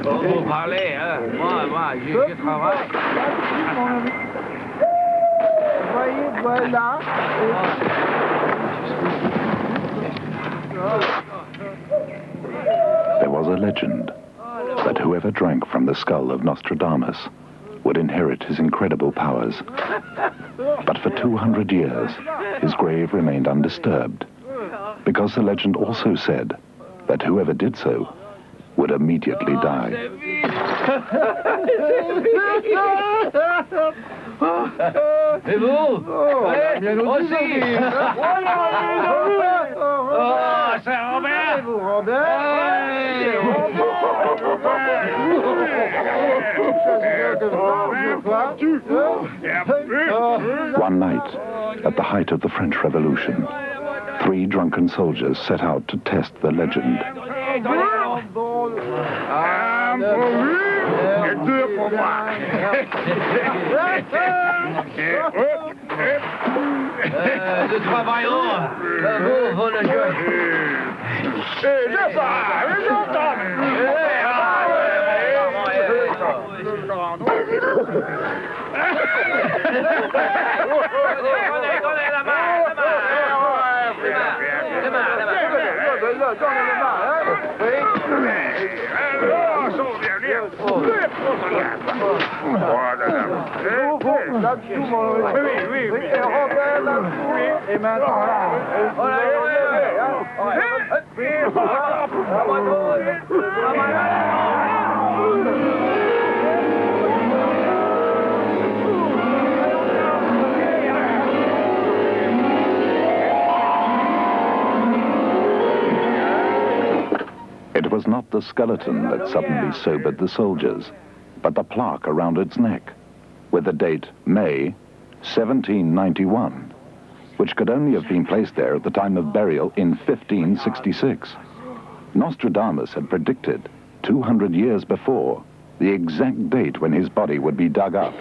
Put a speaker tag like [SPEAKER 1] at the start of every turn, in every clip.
[SPEAKER 1] Vous parlez, hein? Moi, je travaille.
[SPEAKER 2] Voyez, voilà.
[SPEAKER 3] There was a legend that whoever drank from the skull of Nostradamus would inherit his incredible powers. But for 200 years, his grave remained undisturbed, because the legend also said that whoever did so would immediately die.
[SPEAKER 1] Et vous? Aussi? Oh, c'est Robert!
[SPEAKER 3] One night, at the height of the French Revolution, 3 drunken soldiers set out to test the legend.
[SPEAKER 1] Nous travaillons. Vous le jouez.
[SPEAKER 2] Et maintenant,
[SPEAKER 3] It was not the skeleton that suddenly sobered the soldiers, but the plaque around its neck, with the date May 1791, which could only have been placed there at the time of burial in 1566. Nostradamus had predicted 200 years before the exact date when his body would be dug up.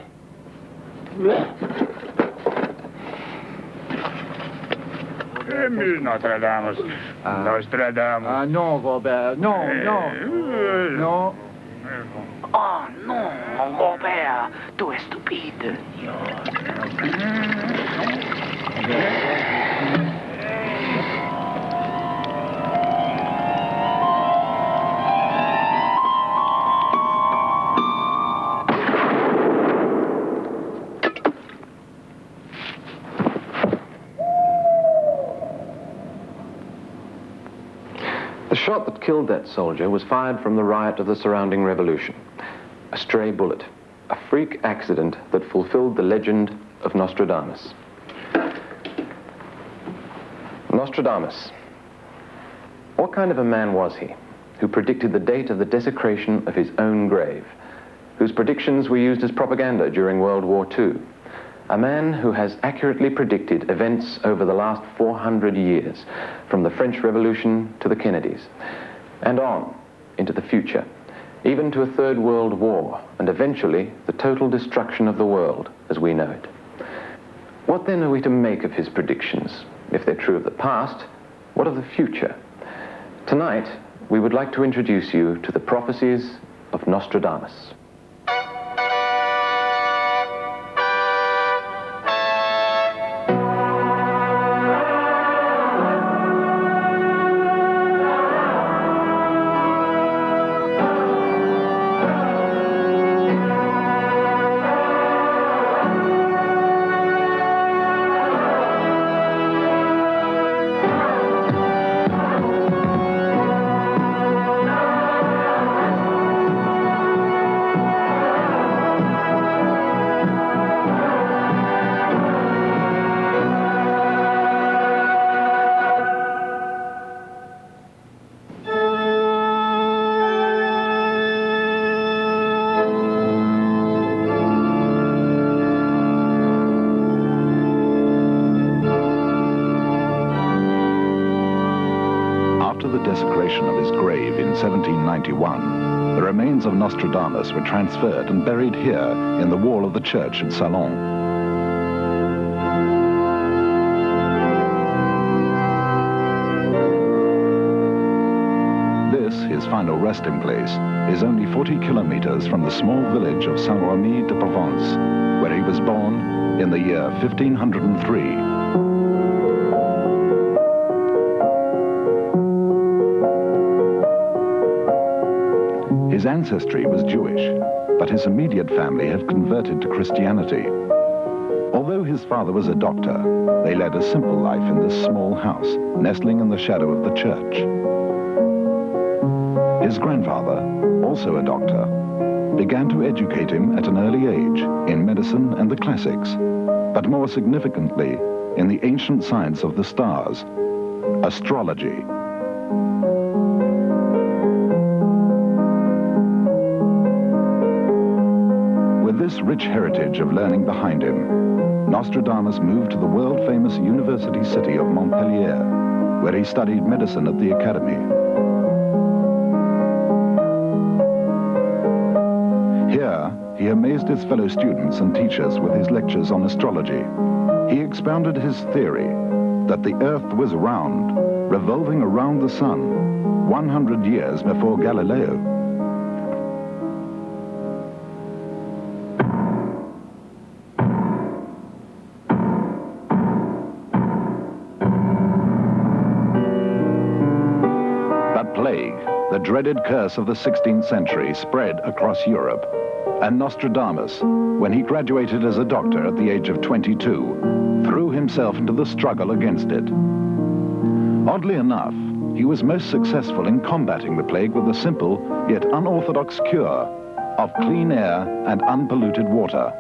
[SPEAKER 4] Nostradamus. Nostradamus.
[SPEAKER 2] non, Robert, non, non, non.
[SPEAKER 5] Oh non, Robert, tu es stupide.
[SPEAKER 6] The shot that killed that soldier was fired from the riot of the surrounding revolution. A stray bullet, a freak accident that fulfilled the legend of Nostradamus. Nostradamus. What kind of a man was he, who predicted the date of the desecration of his own grave, whose predictions were used as propaganda during World War II? A man who has accurately predicted events over the last 400 years, from the French Revolution to the Kennedys, and on into the future, even to a Third World War, and eventually the total destruction of the world as we know it. What then are we to make of his predictions? If they're true of the past, what of the future? Tonight, we would like to introduce you to the Prophecies of Nostradamus.
[SPEAKER 3] Of his grave in 1791, the remains of Nostradamus were transferred and buried here in the wall of the church at Salon. final resting place is only 40 kilometers from the small village of Saint-Remy de Provence, where he was born in the year 1503. His ancestry was Jewish, but his immediate family had converted to Christianity. Although his father was a doctor, they led a simple life in this small house, nestling in the shadow of the church. His grandfather, also a doctor, began to educate him at an early age in medicine and the classics, but more significantly, in the ancient science of the stars, astrology. With this rich heritage of learning behind him, Nostradamus moved to the world-famous university city of Montpellier, where he studied medicine at the academy. Here, he amazed his fellow students and teachers with his lectures on astrology. He expounded his theory that the Earth was round, revolving around the sun, 100 years before Galileo. Plague, the dreaded curse of the 16th century, spread across Europe, and Nostradamus, when he graduated as a doctor at the age of 22, threw himself into the struggle against it. Oddly enough, he was most successful in combating the plague with a simple yet unorthodox cure of clean air and unpolluted water.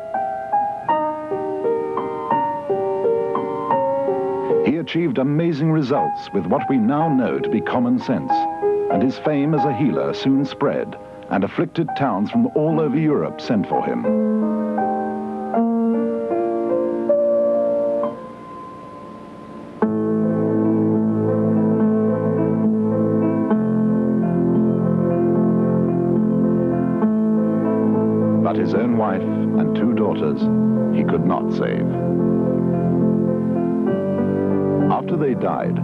[SPEAKER 3] He achieved amazing results with what we now know to be common sense, and his fame as a healer soon spread, and afflicted towns from all over Europe sent for him. But his own wife and 2 daughters he could not save. After they died,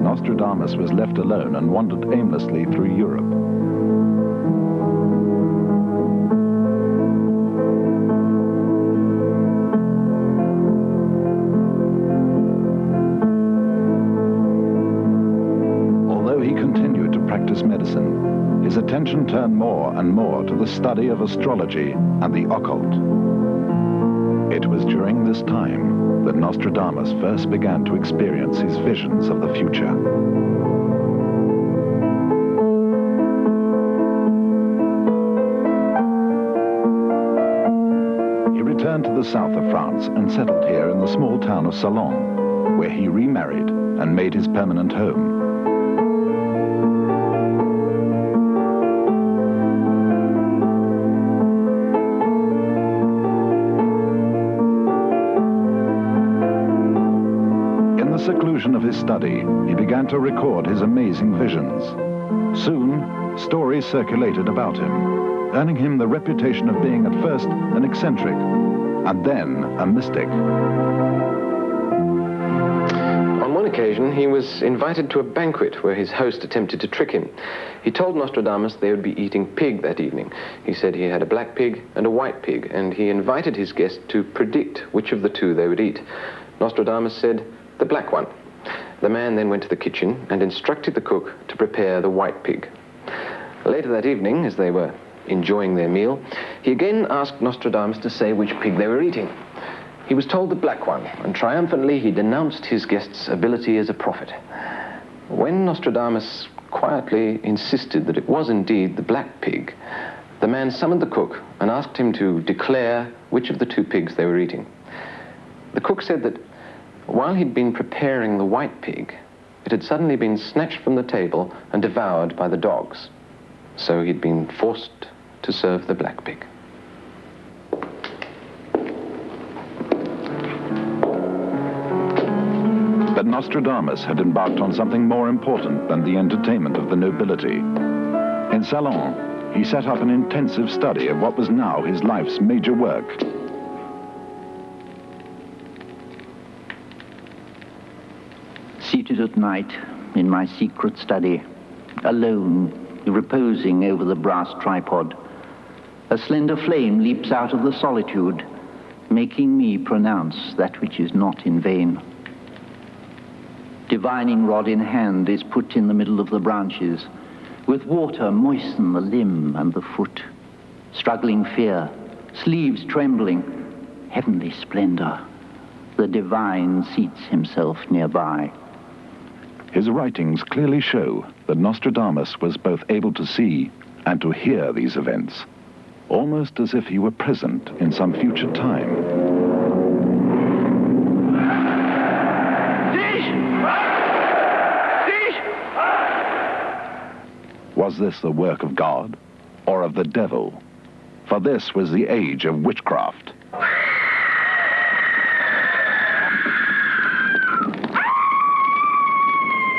[SPEAKER 3] Nostradamus was left alone and wandered aimlessly through Europe. Although he continued to practice medicine, his attention turned more and more to the study of astrology and the occult. It was during this time that Nostradamus first began to experience his visions of the future. He returned to the south of France and settled here in the small town of Salon, where he remarried and made his permanent home. Seclusion of his study, he began to record his amazing visions. Soon, stories circulated about him, earning him the reputation of being at first an eccentric, and then a mystic.
[SPEAKER 6] On one occasion, he was invited to a banquet where his host attempted to trick him. He told Nostradamus they would be eating pig that evening. He said he had a black pig and a white pig, and he invited his guest to predict which of the 2 they would eat. Nostradamus said, "The black one." The man then went to the kitchen and instructed the cook to prepare the white pig. Later that evening, as they were enjoying their meal, he again asked Nostradamus to say which pig they were eating. He was told the black one, and triumphantly he denounced his guest's ability as a prophet. When Nostradamus quietly insisted that it was indeed the black pig, the man summoned the cook and asked him to declare which of the 2 pigs they were eating. The cook said that while he'd been preparing the white pig, it had suddenly been snatched from the table and devoured by the dogs. So he'd been forced to serve the black pig.
[SPEAKER 3] But Nostradamus had embarked on something more important than the entertainment of the nobility. In Salon, he set up an intensive study of what was now his life's major work.
[SPEAKER 7] Seated at night in my secret study, alone reposing over the brass tripod. A slender flame leaps out of the solitude, making me pronounce that which is not in vain. Divining rod in hand is put in the middle of the branches. With water moisten the limb and the foot. Struggling fear, sleeves trembling, heavenly splendor. The divine seats himself nearby.
[SPEAKER 3] His writings clearly show that Nostradamus was both able to see and to hear these events, almost as if he were present in some future time. Was this the work of God or of the devil? For this was the age of witchcraft.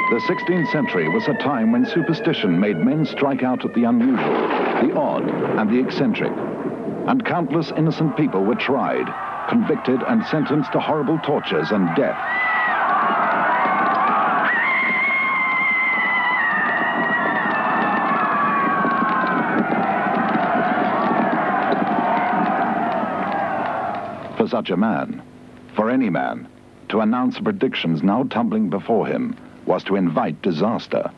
[SPEAKER 3] The 16th century was a time when superstition made men strike out at the unusual, the odd, and the eccentric. And countless innocent people were tried, convicted, and sentenced to horrible tortures and death. For such a man, for any man, to announce predictions now tumbling before him was to invite disaster.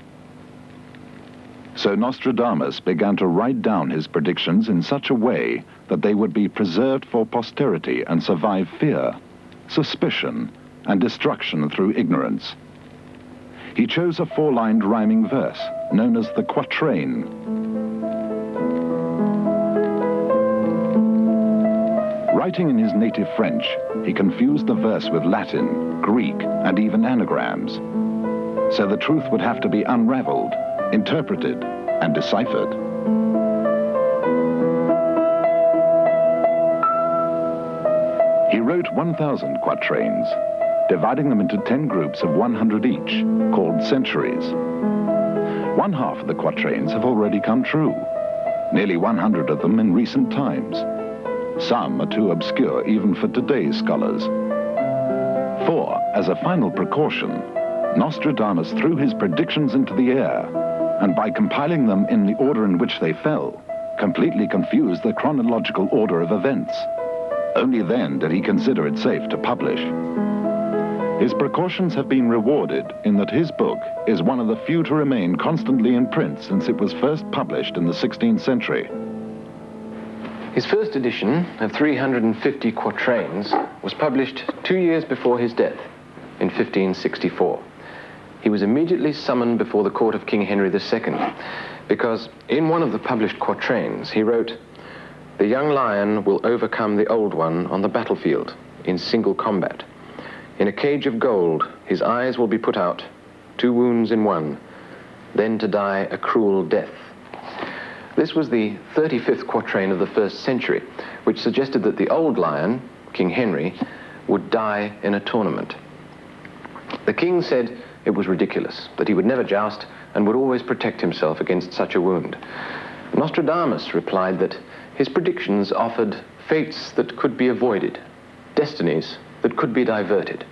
[SPEAKER 3] So Nostradamus began to write down his predictions in such a way that they would be preserved for posterity and survive fear, suspicion, and destruction through ignorance. He chose a four-lined rhyming verse known as the quatrain. Writing in his native French, he confused the verse with Latin, Greek, and even anagrams. So the truth would have to be unraveled, interpreted, and deciphered. He wrote 1,000 quatrains, dividing them into 10 groups of 100 each, called centuries. One half of the quatrains have already come true, nearly 100 of them in recent times. Some are too obscure even for today's scholars. For, as a final precaution, Nostradamus threw his predictions into the air, and by compiling them in the order in which they fell, completely confused the chronological order of events. Only then did he consider it safe to publish. His precautions have been rewarded in that his book is one of the few to remain constantly in print since it was first published in the 16th century.
[SPEAKER 6] His first edition of 350 quatrains was published 2 years before his death, in 1564. He was immediately summoned before the court of King Henry II, because in one of the published quatrains he wrote, "The young lion will overcome the old one on the battlefield in single combat. In a cage of gold his eyes will be put out, 2 wounds in one, then to die a cruel death." This was the 35th quatrain of the 1st century, which suggested that the old lion, King Henry, would die in a tournament. The king said it was ridiculous, that he would never joust and would always protect himself against such a wound. Nostradamus replied that his predictions offered fates that could be avoided, destinies that could be diverted.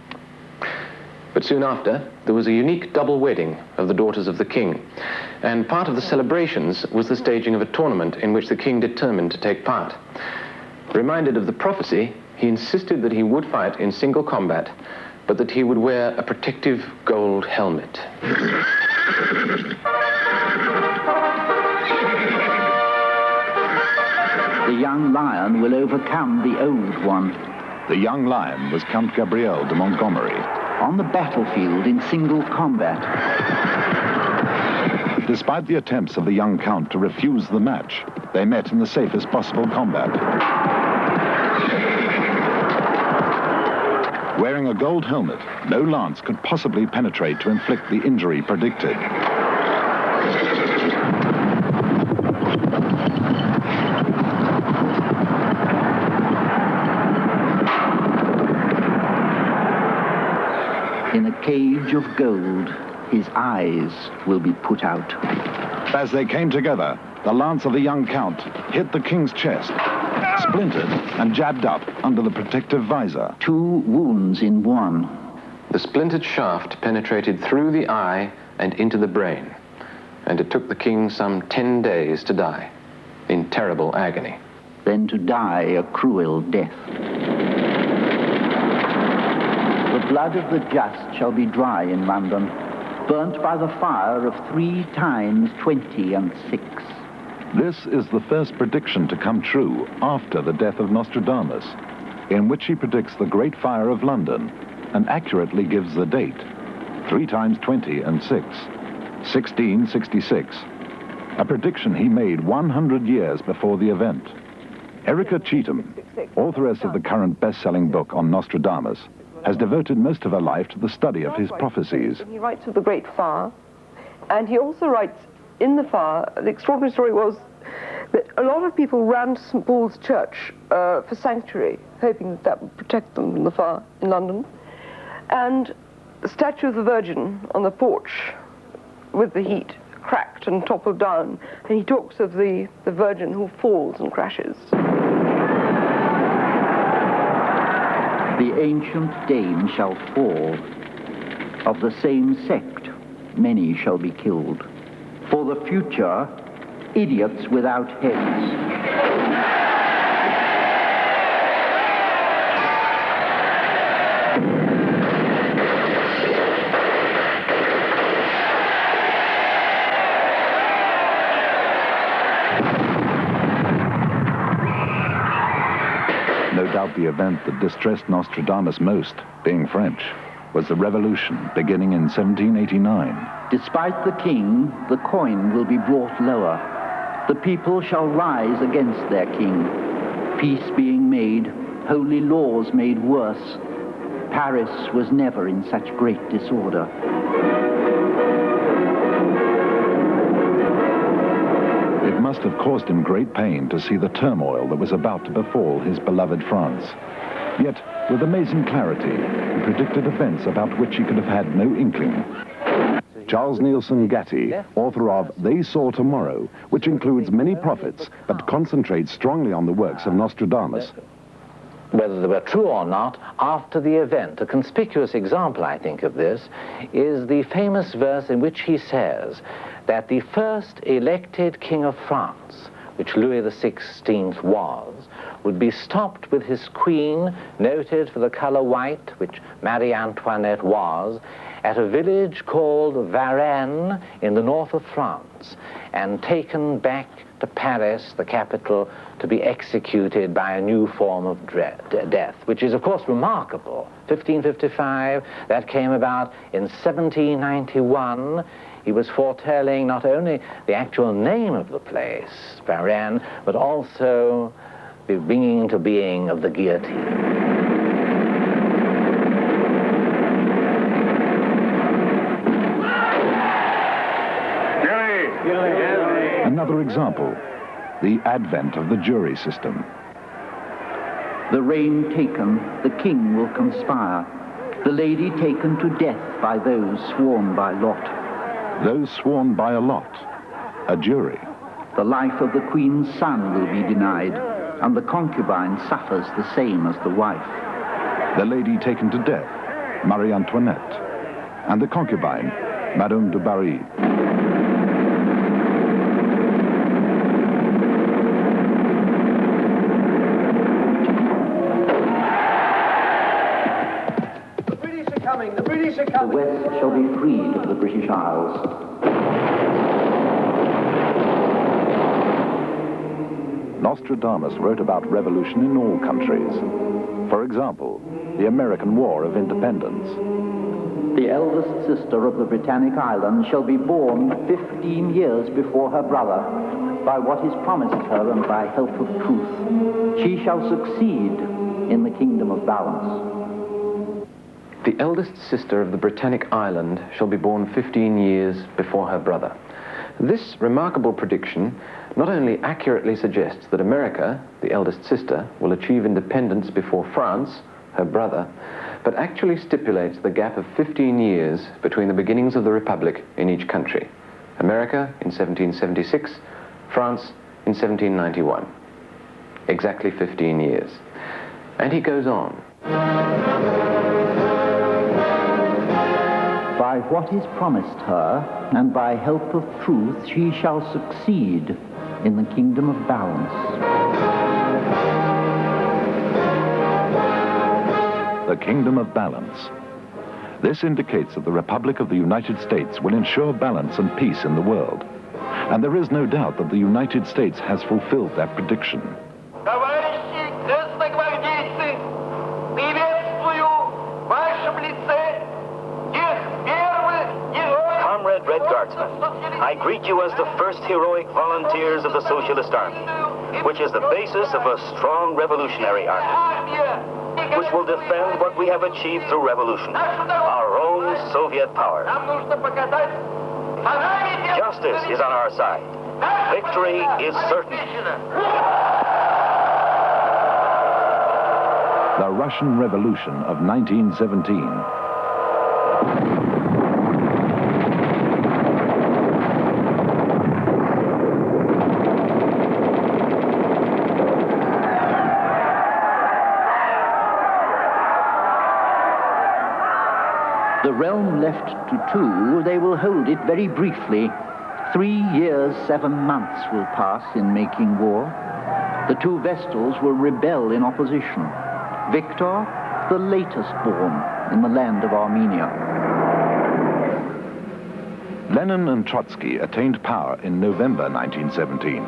[SPEAKER 6] But soon after, there was a unique double wedding of the daughters of the king, and part of the celebrations was the staging of a tournament in which the king determined to take part. Reminded of the prophecy, he insisted that he would fight in single combat, but that he would wear a protective gold helmet.
[SPEAKER 7] The young lion will overcome the old one.
[SPEAKER 3] The young lion was Count Gabriel de Montgomery.
[SPEAKER 7] On the battlefield in single combat.
[SPEAKER 3] Despite the attempts of the young count to refuse the match, they met in the safest possible combat. Wearing a gold helmet, no lance could possibly penetrate to inflict the injury predicted.
[SPEAKER 7] In a cage of gold, his eyes will be put out.
[SPEAKER 3] As they came together, the lance of the young count hit the king's chest, splintered and jabbed up under the protective visor.
[SPEAKER 7] 2 wounds in one.
[SPEAKER 6] The splintered shaft penetrated through the eye and into the brain. and it took the king some 10 days to die, in terrible agony.
[SPEAKER 7] Then to die a cruel death. The blood of the just shall be dry in London, burnt by the fire of 3 times 20 and 6.
[SPEAKER 3] This is the first prediction to come true after the death of Nostradamus, in which he predicts the Great Fire of London and accurately gives the date, 3 times 20 and 6, 1666, a prediction he made 100 years before the event. Erica Cheetham, authoress of the current best-selling book on Nostradamus, has devoted most of her life to the study of his prophecies.
[SPEAKER 8] He writes of the Great Fire, and he also writes in the fire. The extraordinary story was that a lot of people ran to St. Paul's Church for sanctuary, hoping that that would protect them from the fire in London. And the statue of the Virgin on the porch with the heat cracked and toppled down, and he talks of the Virgin who falls and crashes.
[SPEAKER 7] The ancient Dane shall fall. Of the same sect, many shall be killed. For the future, idiots without heads.
[SPEAKER 3] No doubt the event that distressed Nostradamus most, being French, was the revolution beginning in 1789.
[SPEAKER 7] Despite the king, the coin will be brought lower. The people shall rise against their king. Peace being made, holy laws made worse. Paris was never in such great disorder.
[SPEAKER 3] It must have caused him great pain to see the turmoil that was about to befall his beloved France. Yet, with amazing clarity, he predicted events about which he could have had no inkling. Charles Nielsen Gatty, author of They Saw Tomorrow, which includes many prophets, but concentrates strongly on the works of Nostradamus.
[SPEAKER 9] Whether they were true or not, after the event, a conspicuous example, I think, of this is the famous verse in which he says that the first elected king of France, which Louis XVI was, would be stopped with his queen, noted for the color white, which Marie Antoinette was, at a village called Varennes in the north of France, and taken back to Paris, the capital, to be executed by a new form of death, which is, of course, remarkable. 1555, that came about in 1791. He was foretelling not only the actual name of the place, Varennes, but also the bringing into being of the guillotine.
[SPEAKER 3] Another example, the advent of the jury system.
[SPEAKER 7] The reign taken, the king will conspire. The lady taken to death by those sworn by lot.
[SPEAKER 3] Those sworn by a lot, a jury.
[SPEAKER 7] The life of the queen's son will be denied, and the concubine suffers the same as the wife.
[SPEAKER 3] The lady taken to death, Marie Antoinette, and the concubine, Madame de Barry.
[SPEAKER 7] The West shall be freed of the British Isles.
[SPEAKER 3] Nostradamus wrote about revolution in all countries. For example, the American War of Independence.
[SPEAKER 7] The eldest sister of the Britannic Island shall be born 15 years before her brother, by what is promised her and by help of truth. She shall succeed in the kingdom of balance.
[SPEAKER 6] The eldest sister of the Britannic Island shall be born 15 years before her brother. This remarkable prediction not only accurately suggests that America, the eldest sister, will achieve independence before France, her brother, but actually stipulates the gap of 15 years between the beginnings of the Republic in each country. America in 1776, France in 1791. Exactly 15 years. And he goes on.
[SPEAKER 2] By
[SPEAKER 7] what is promised her, and by help of truth she shall succeed in the kingdom of balance.
[SPEAKER 3] The kingdom of balance. This indicates that the Republic of the United States will ensure balance and peace in the world. And there is no doubt that the United States has fulfilled that prediction.
[SPEAKER 10] Comrade Red Guardsmen, I greet you as the first heroic volunteers of the Socialist Army, which is the basis of a strong revolutionary army, which will defend what we have achieved through revolution, our own Soviet power. Justice is on our side. Victory is certain.
[SPEAKER 3] The Russian Revolution of 1917.
[SPEAKER 7] The realm left to two, they will hold it very briefly. 3 years, 7 months will pass in making war. The two Vestals will rebel in opposition. Victor, the latest born in the land of Armenia.
[SPEAKER 3] Lenin and Trotsky attained power in November 1917.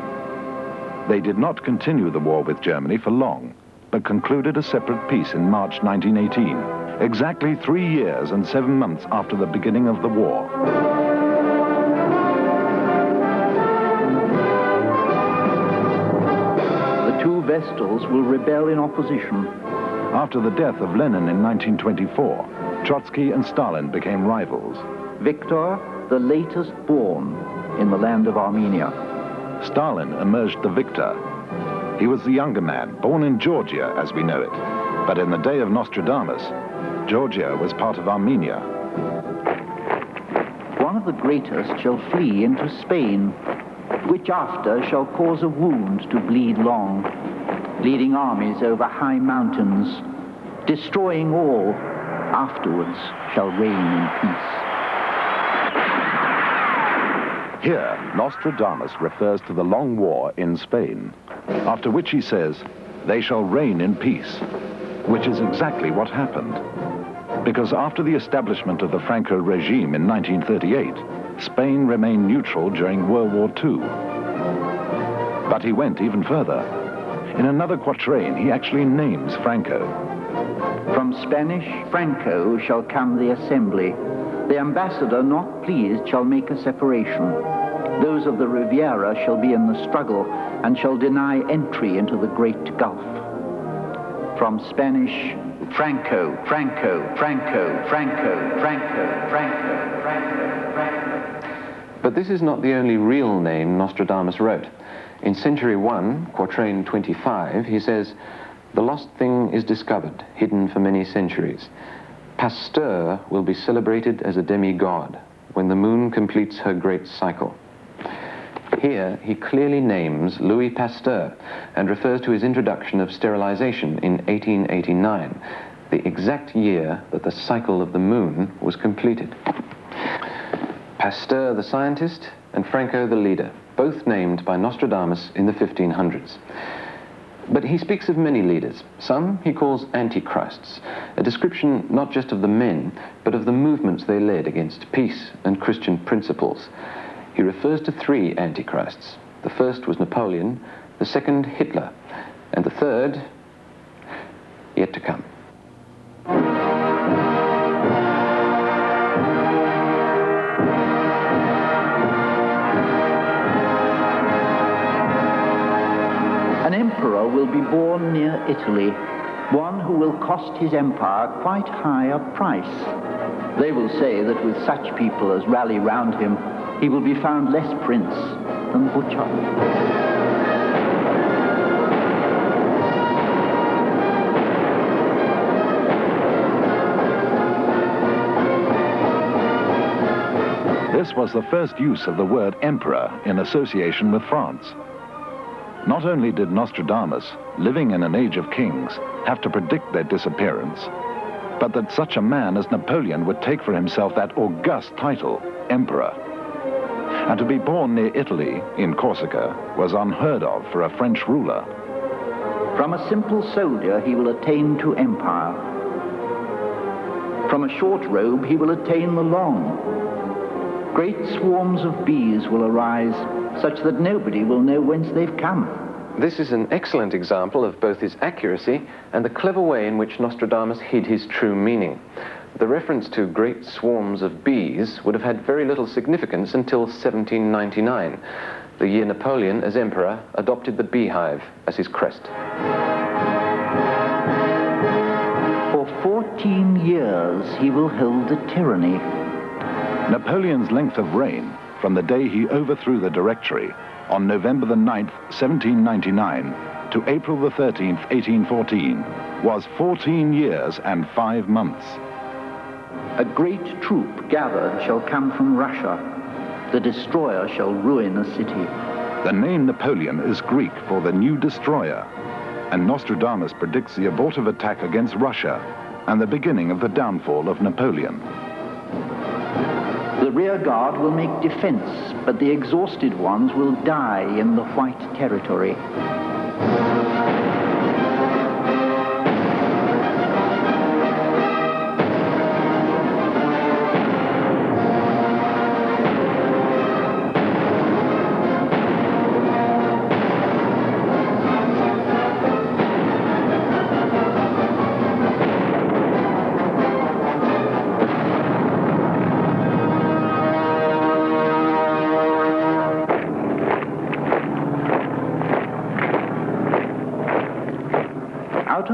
[SPEAKER 3] They did not continue the war with Germany for long, but concluded a separate peace in March 1918. Exactly 3 years and 7 months after the beginning of the war.
[SPEAKER 7] The two Vestals will rebel in opposition.
[SPEAKER 3] After the death of Lenin in 1924, Trotsky and Stalin became rivals.
[SPEAKER 7] Victor, the latest born in the land of Armenia.
[SPEAKER 3] Stalin emerged the victor. He was the younger man, born in Georgia as we know it. But in the day of Nostradamus, Georgia was part of Armenia.
[SPEAKER 7] One of the greatest shall flee into Spain, which after shall cause a wound to bleed long, leading armies over high mountains, destroying all, afterwards shall reign in peace.
[SPEAKER 3] Here, Nostradamus refers to the long war in Spain, after which he says, they shall reign in peace, which is exactly what happened. Because after the establishment of the Franco regime in 1938, Spain remained neutral during World War II. But he went even further. In another quatrain, he actually names Franco.
[SPEAKER 7] From Spanish Franco shall come the assembly. The ambassador not pleased shall make a separation. Those of the Riviera shall be in the struggle and shall deny entry into the great Gulf. From Spanish Franco, Franco, Franco, Franco, Franco, Franco, Franco, Franco.
[SPEAKER 6] But this is not the only real name Nostradamus wrote. In Century 1, Quatrain 25, he says, "The lost thing is discovered, hidden for many centuries. Pasteur will be celebrated as a demigod when the moon completes her great cycle." Here, he clearly names Louis Pasteur and refers to his introduction of sterilization in 1889, the exact year that the cycle of the moon was completed. Pasteur the scientist and Franco the leader, both named by Nostradamus in the 1500s. But he speaks of many leaders. Some he calls antichrists, a description not just of the men, but of the movements they led against peace and Christian principles. He refers to 3 antichrists. The first was Napoleon, the second Hitler, and the third yet to come.
[SPEAKER 7] An emperor will be born near Italy, one who will cost his empire quite high a price. They will say that with such people as rally round him, he will be found less prince than butcher.
[SPEAKER 3] This was the first use of the word emperor in association with France. Not only did Nostradamus, living in an age of kings, have to predict their disappearance, but that such a man as Napoleon would take for himself that august title, Emperor. And to be born near Italy, in Corsica, was unheard of for a French ruler.
[SPEAKER 7] From a simple soldier he will attain to empire. From a short robe he will attain the long. Great swarms of bees will arise, such that nobody will know whence they've come.
[SPEAKER 6] This is an excellent example of both his accuracy and the clever way in which Nostradamus hid his true meaning. The reference to great swarms of bees would have had very little significance until 1799, the year Napoleon, as emperor, adopted the beehive as his crest.
[SPEAKER 7] For 14 years he will hold the tyranny.
[SPEAKER 3] Napoleon's length of reign, from the day he overthrew the Directory on November the 9th, 1799, to April the 13th, 1814, was 14 years and 5 months.
[SPEAKER 7] A great troop gathered shall come from Russia. The destroyer shall ruin a city.
[SPEAKER 3] The name Napoleon is Greek for the new destroyer, and Nostradamus predicts the abortive attack against Russia and the beginning of the downfall of Napoleon.
[SPEAKER 7] The rear guard will make defense, but the exhausted ones will die in the White Territory.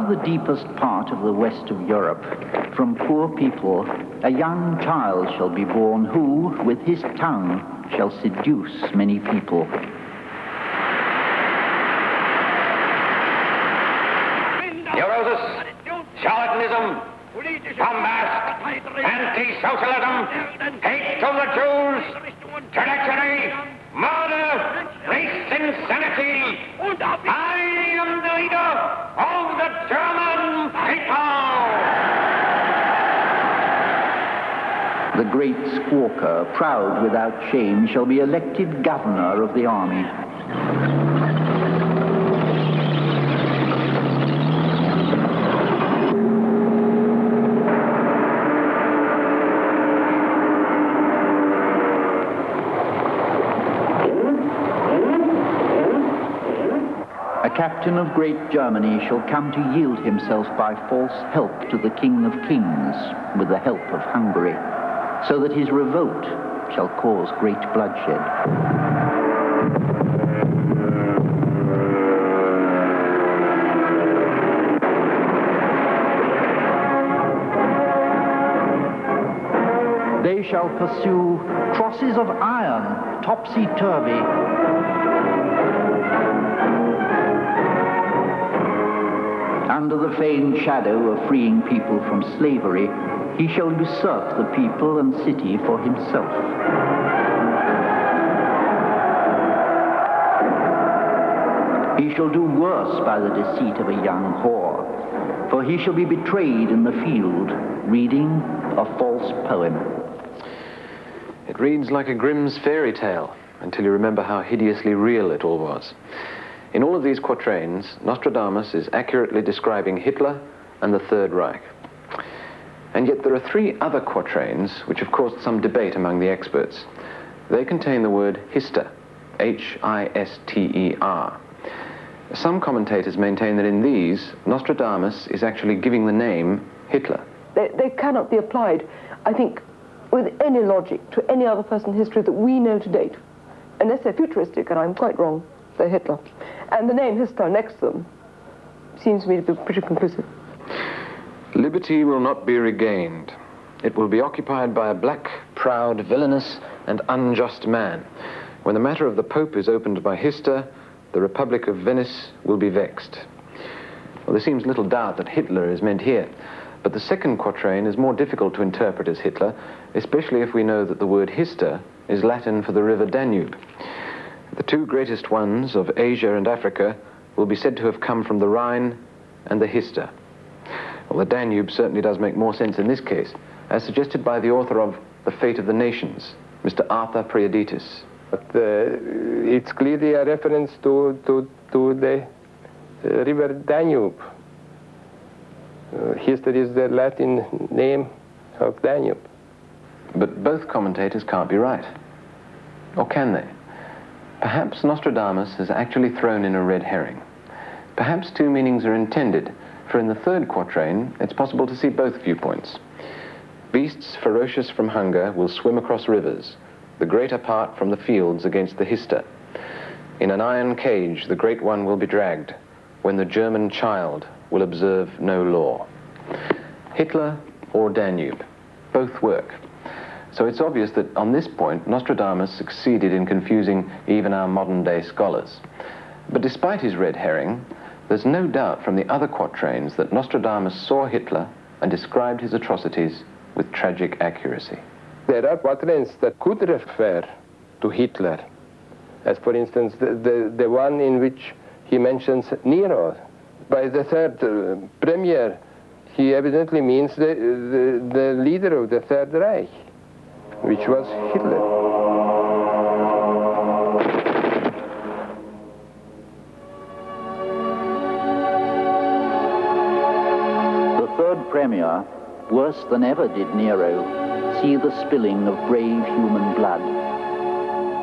[SPEAKER 7] The deepest part of the west of Europe, from poor people, a young child shall be born who, with his tongue, shall seduce many people.
[SPEAKER 11] Neurosis, charlatanism, bombast, anti-socialism, hate to the Jews, treachery, murder, race insanity. I am the leader of the German people.
[SPEAKER 7] The great squawker, proud without shame, shall be elected governor of the army. A captain of great Germany shall come to yield himself by false help to the King of Kings with the help of Hungary, so that his revolt shall cause great bloodshed. They shall pursue crosses of iron, topsy-turvy. Under the feigned shadow of freeing people from slavery, he shall usurp the people and city for himself. He shall do worse by the deceit of a young whore, for he shall be betrayed in the field, reading a false poem.
[SPEAKER 6] It reads like a Grimm's fairy tale, until you remember how hideously real it all was. In all of these quatrains, Nostradamus is accurately describing Hitler and the Third Reich. And yet there are 3 other quatrains which have caused some debate among the experts. They contain the word hister, H-I-S-T-E-R. Some commentators maintain that in these, Nostradamus is actually giving the name Hitler.
[SPEAKER 8] They cannot be applied, I think, with any logic to any other person in history that we know to date, unless they're futuristic, and I'm quite wrong, they're Hitler. And the name Hitler next to them seems to me to be pretty conclusive.
[SPEAKER 6] Liberty will not be regained. It will be occupied by a black, proud, villainous, and unjust man. When the matter of the Pope is opened by Hister, the Republic of Venice will be vexed. Well, there seems little doubt that Hitler is meant here, but the second quatrain is more difficult to interpret as Hitler, especially if we know that the word Hister is Latin for the river Danube. The 2 greatest ones of Asia and Africa will be said to have come from the Rhine and the Hister. Well, the Danube certainly does make more sense in this case, as suggested by the author of The Fate of the Nations, Mr. Arthur Priaditis.
[SPEAKER 12] But it's clearly a reference to the river Danube. History is the Latin name of Danube.
[SPEAKER 6] But both commentators can't be right. Or can they? Perhaps Nostradamus has actually thrown in a red herring. Perhaps two meanings are intended, for in the third quatrain, it's possible to see both viewpoints. Beasts ferocious from hunger will swim across rivers, the greater part from the fields against the Hister. In an iron cage, the great one will be dragged, when the German child will observe no law. Hitler or Danube, both work. So it's obvious that on this point, Nostradamus succeeded in confusing even our modern-day scholars. But despite his red herring, there's no doubt from the other quatrains that Nostradamus saw Hitler and described his atrocities with tragic accuracy.
[SPEAKER 12] There are quatrains that could refer to Hitler, as for instance the one in which he mentions Nero. By the third premier, he evidently means the leader of the Third Reich, which was Hitler.
[SPEAKER 7] The third premier, worse than ever did Nero, see the spilling of brave human blood.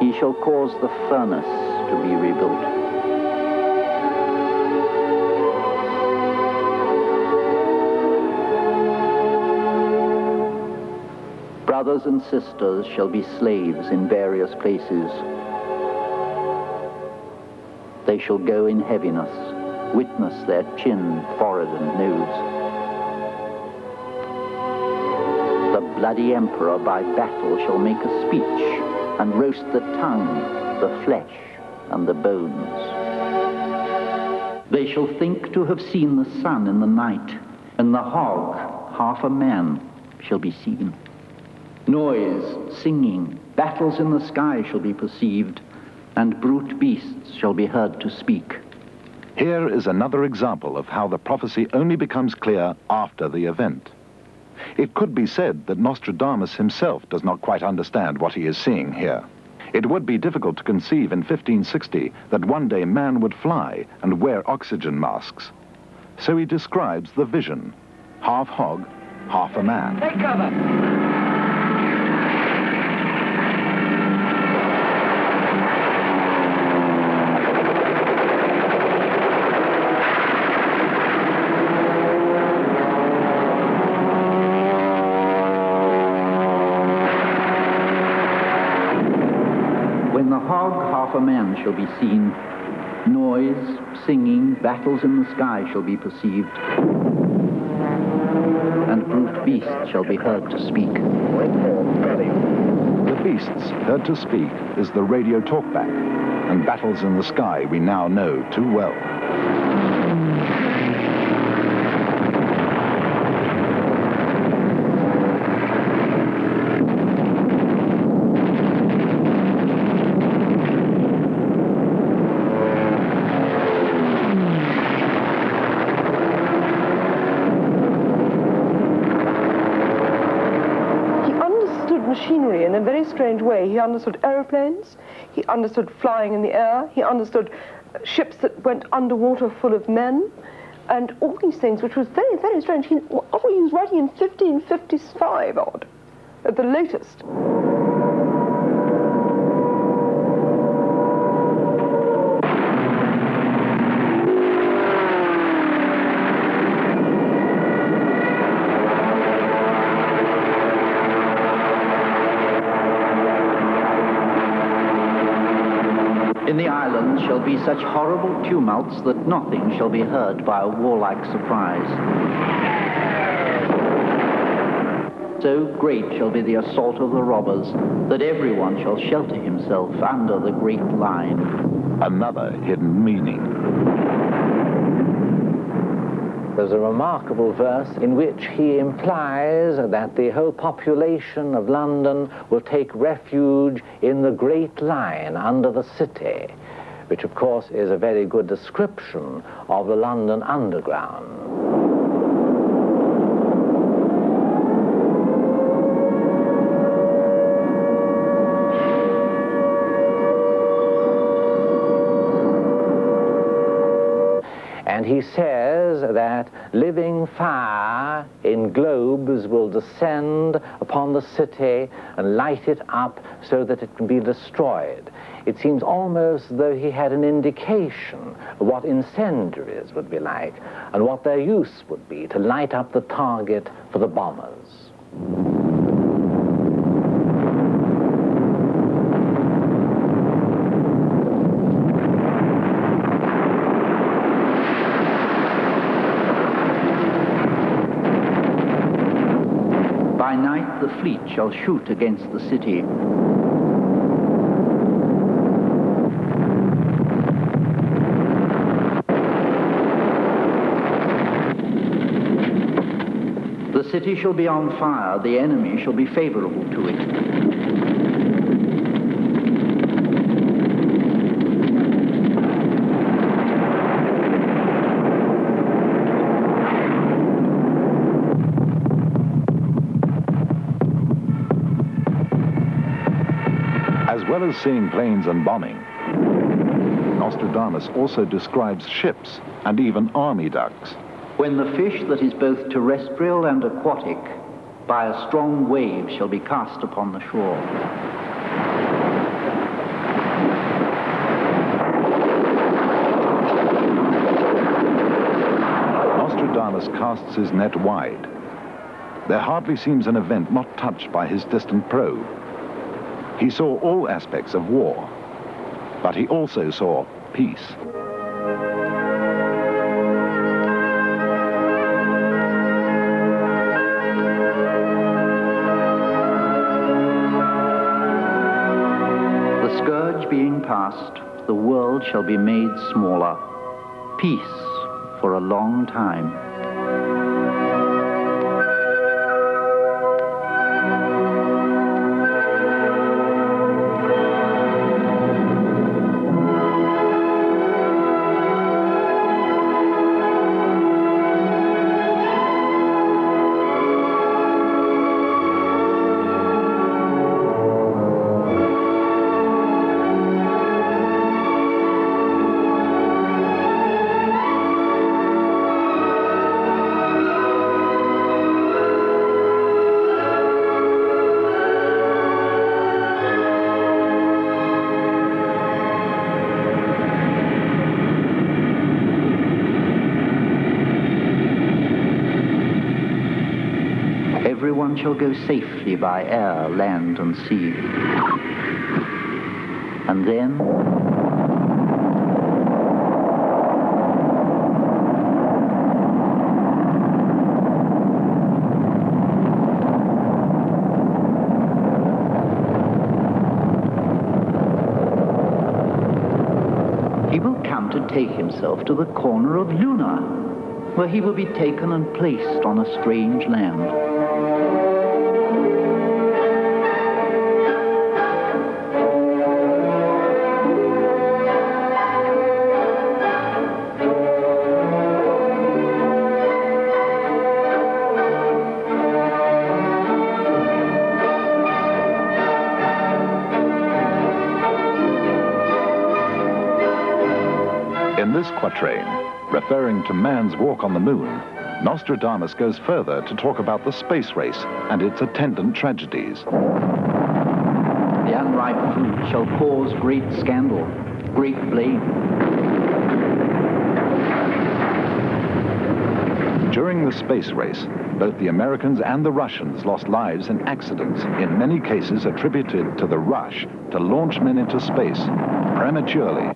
[SPEAKER 7] He shall cause the furnace to be rebuilt. Brothers and sisters shall be slaves in various places. They shall go in heaviness, witness their chin, forehead, and nose. The bloody emperor by battle shall make a speech, and roast the tongue, the flesh, and the bones. They shall think to have seen the sun in the night, and the hog, half a man, shall be seen. Noise, singing, battles in the sky shall be perceived, and brute beasts shall be heard to speak.
[SPEAKER 3] Here is another example of how the prophecy only becomes clear after the event. It could be said that Nostradamus himself does not quite understand what he is seeing here. It would be difficult to conceive in 1560 that one day man would fly and wear oxygen masks. So he describes the vision: half hog, half a man.
[SPEAKER 5] Take cover!
[SPEAKER 7] Half a man shall be seen. Noise, singing, battles in the sky shall be perceived, and brute beasts shall be heard to speak.
[SPEAKER 3] The beasts heard to speak is the radio talkback, and battles in the sky we now know too well.
[SPEAKER 8] Machinery in a very strange way. He understood aeroplanes, he understood flying in the air, he understood ships that went underwater full of men, and all these things, which was very, very strange. He was writing in 1555 odd, at the latest.
[SPEAKER 7] In the islands shall be such horrible tumults that nothing shall be heard by a warlike surprise. So great shall be the assault of the robbers that everyone shall shelter himself under the great line.
[SPEAKER 3] Another hidden meaning.
[SPEAKER 9] There's a remarkable verse in which he implies that the whole population of London will take refuge in the Great Line under the city, which of course is a very good description of the London Underground. And he says that living fire in globes will descend upon the city and light it up so that it can be destroyed. It seems almost as though he had an indication of what incendiaries would be like and what their use would be to light up the target for the bombers.
[SPEAKER 7] By night the fleet shall shoot against the city. The city shall be on fire, the enemy shall be favorable to it.
[SPEAKER 3] As well as seeing planes and bombing, Nostradamus also describes ships and even army ducks.
[SPEAKER 7] When the fish that is both terrestrial and aquatic, by a strong wave shall be cast upon the shore.
[SPEAKER 3] Nostradamus casts his net wide. There hardly seems an event not touched by his distant probe. He saw all aspects of war, but he also saw peace.
[SPEAKER 7] The scourge being past, the world shall be made smaller. Peace for a long time. Everyone shall go safely by air, land, and sea. And then he will come to take himself to the corner of Luna, where he will be taken and placed on a strange land.
[SPEAKER 3] In this quatrain, referring to man's walk on the moon, Nostradamus goes further to talk about the space race and its attendant tragedies.
[SPEAKER 7] The unripe fruit shall cause great scandal, great blame.
[SPEAKER 3] During the space race, both the Americans and the Russians lost lives in accidents, in many cases attributed to the rush to launch men into space prematurely.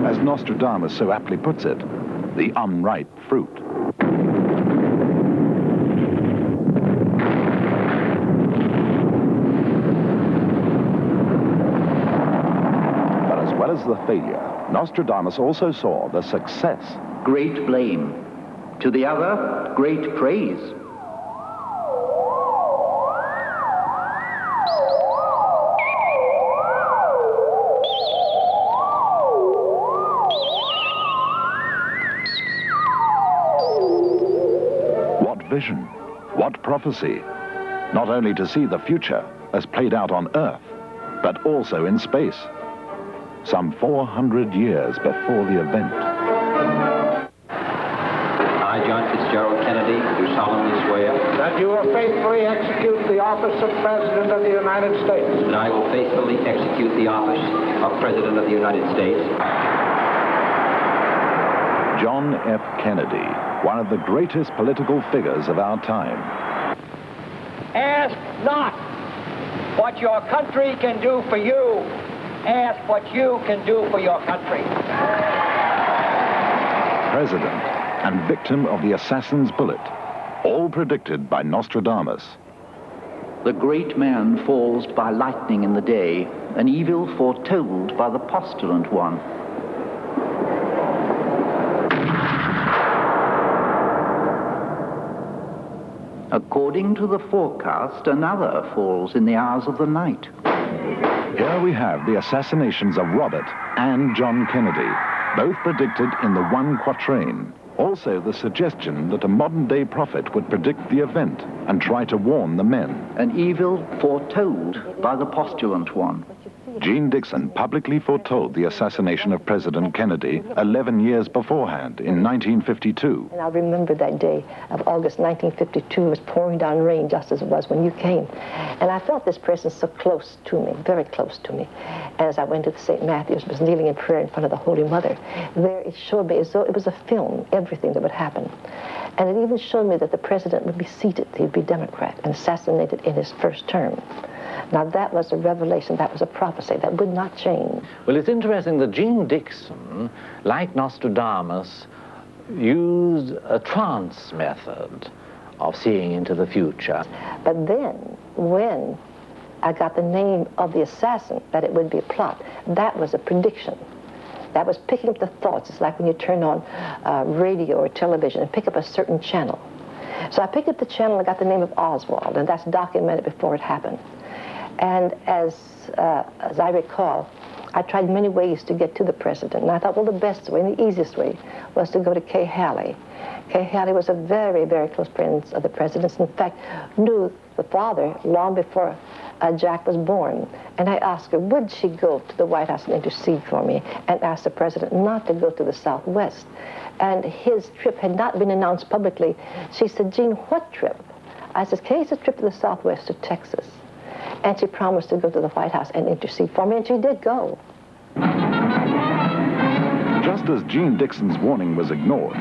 [SPEAKER 3] As Nostradamus so aptly puts it, the unripe fruit. But as well as the failure, Nostradamus also saw the success.
[SPEAKER 7] Great blame. To the other, great praise.
[SPEAKER 3] What vision? What prophecy? Not only to see the future as played out on Earth, but also in space. some 400 years before the event.
[SPEAKER 13] I, John Fitzgerald Kennedy, do solemnly swear
[SPEAKER 14] that you will faithfully execute the office of President of the United States.
[SPEAKER 13] that I will faithfully execute the office of President of the United States.
[SPEAKER 3] John F. Kennedy, one of the greatest political figures of our time.
[SPEAKER 15] Ask not what your country can do for you. Ask what you can do for your country.
[SPEAKER 3] President and victim of the assassin's bullet, all predicted by Nostradamus.
[SPEAKER 7] The great man falls by lightning in the day, an evil foretold by the postulant one. According to the forecast, another falls in the hours of the night.
[SPEAKER 3] Here we have the assassinations of Robert and John Kennedy, both predicted in the one quatrain. Also the suggestion that a modern-day prophet would predict the event and try to warn the men.
[SPEAKER 7] An evil foretold by the postulant one.
[SPEAKER 3] Jeane Dixon publicly foretold the assassination of President Kennedy 11 years beforehand, in 1952.
[SPEAKER 16] And I remember that day of August 1952. It was pouring down rain just as it was when you came. And I felt this presence so close to me, very close to me. And as I went to the St. Matthew's, was kneeling in prayer in front of the Holy Mother, there it showed me as though it was a film, everything that would happen. And it even showed me that the president would be seated, he'd be Democrat, and assassinated in his first term. Now that was a revelation, that was a prophecy, that would not change.
[SPEAKER 9] Well, it's interesting that Jeane Dixon, like Nostradamus, used a trance method of seeing into the future.
[SPEAKER 16] But then, when I got the name of the assassin, that it would be a plot, that was a prediction. That was picking up the thoughts. It's like when you turn on radio or television and pick up a certain channel. So I picked up the channel and got the name of Oswald, and that's documented before it happened. And as I recall, I tried many ways to get to the president, and I thought, well, the best way and the easiest way was to go to Kay Haley. Kay Haley was a very, very close friend of the president's. In fact, knew the father long before Jack was born. And I asked her, would she go to the White House and intercede for me, and ask the president not to go to the Southwest. And his trip had not been announced publicly. She said, Jeane, what trip? I said, Kay's a trip to the Southwest, to Texas. And she promised to go to the White House and intercede for me, and she did go.
[SPEAKER 3] Just as Jeane Dixon's warning was ignored,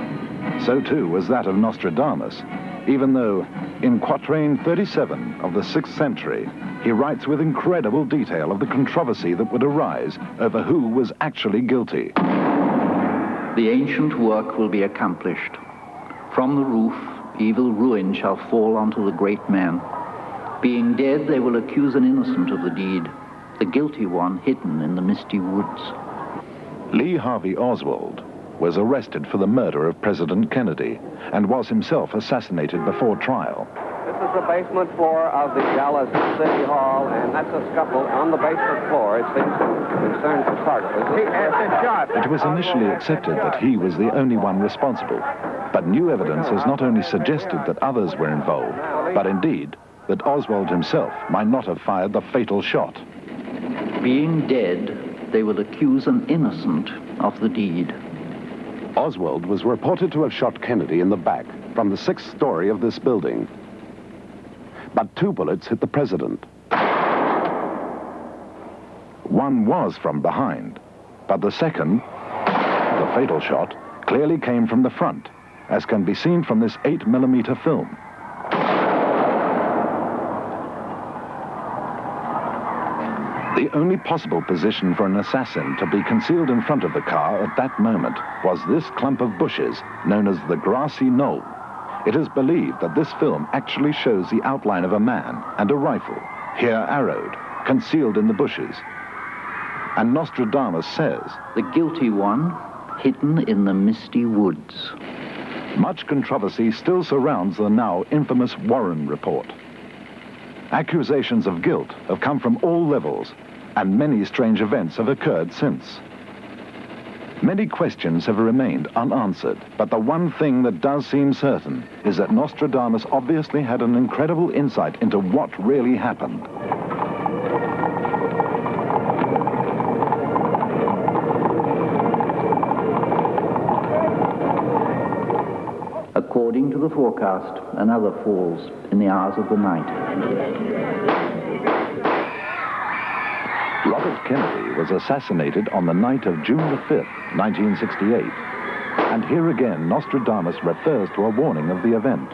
[SPEAKER 3] so too was that of Nostradamus, even though in quatrain 37 of the 6th century, he writes with incredible detail of the controversy that would arise over who was actually guilty.
[SPEAKER 7] The ancient work will be accomplished. From the roof, evil ruin shall fall onto the great man. Being dead, they will accuse an innocent of the deed, the guilty one hidden in the misty woods.
[SPEAKER 3] Lee Harvey Oswald was arrested for the murder of President Kennedy and was himself assassinated before trial.
[SPEAKER 17] This is the basement floor of the Dallas City Hall, and that's a scuffle on the basement floor. It seems to concern photographers.
[SPEAKER 3] It was initially accepted that he was the only one responsible, but new evidence has not only suggested that others were involved, but indeed that Oswald himself might not have fired the fatal shot.
[SPEAKER 7] Being dead, they will accuse an innocent of the deed.
[SPEAKER 3] Oswald was reported to have shot Kennedy in the back from the 6th story of this building. But 2 bullets hit the president. One was from behind, but the second, the fatal shot, clearly came from the front, as can be seen from this 8mm film. The only possible position for an assassin to be concealed in front of the car at that moment was this clump of bushes known as the grassy knoll. It is believed that this film actually shows the outline of a man and a rifle, here arrowed, concealed in the bushes. And Nostradamus says,
[SPEAKER 7] the guilty one hidden in the misty woods.
[SPEAKER 3] Much controversy still surrounds the now infamous Warren Report. Accusations of guilt have come from all levels, and many strange events have occurred since. Many questions have remained unanswered, but the one thing that does seem certain is that Nostradamus obviously had an incredible insight into what really happened.
[SPEAKER 7] According to the forecast, another falls in the hours of the night.
[SPEAKER 3] Robert Kennedy was assassinated on the night of June the 5th, 1968. And here again, Nostradamus refers to a warning of the event.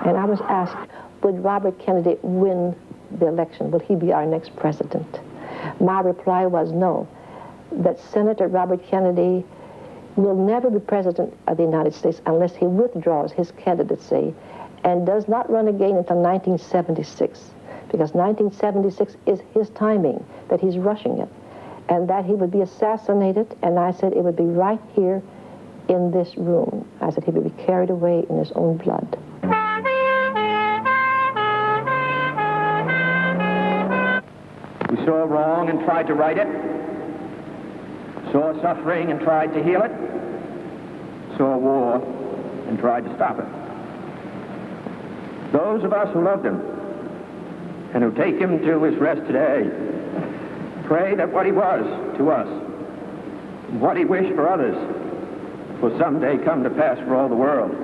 [SPEAKER 16] And I was asked, would Robert Kennedy win the election? Will he be our next president? My reply was no, that Senator Robert Kennedy will never be president of the United States unless he withdraws his candidacy and does not run again until 1976, because 1976 is his timing, that he's rushing it, and that he would be assassinated, and I said it would be right here in this room. I said he would be carried away in his own blood.
[SPEAKER 15] We saw wrong and tried to right it, saw suffering and tried to heal it, saw war and tried to stop it. Those of us who loved him and who take him to his rest today pray that what he was to us, and what he wished for others, will someday come to pass for all the world.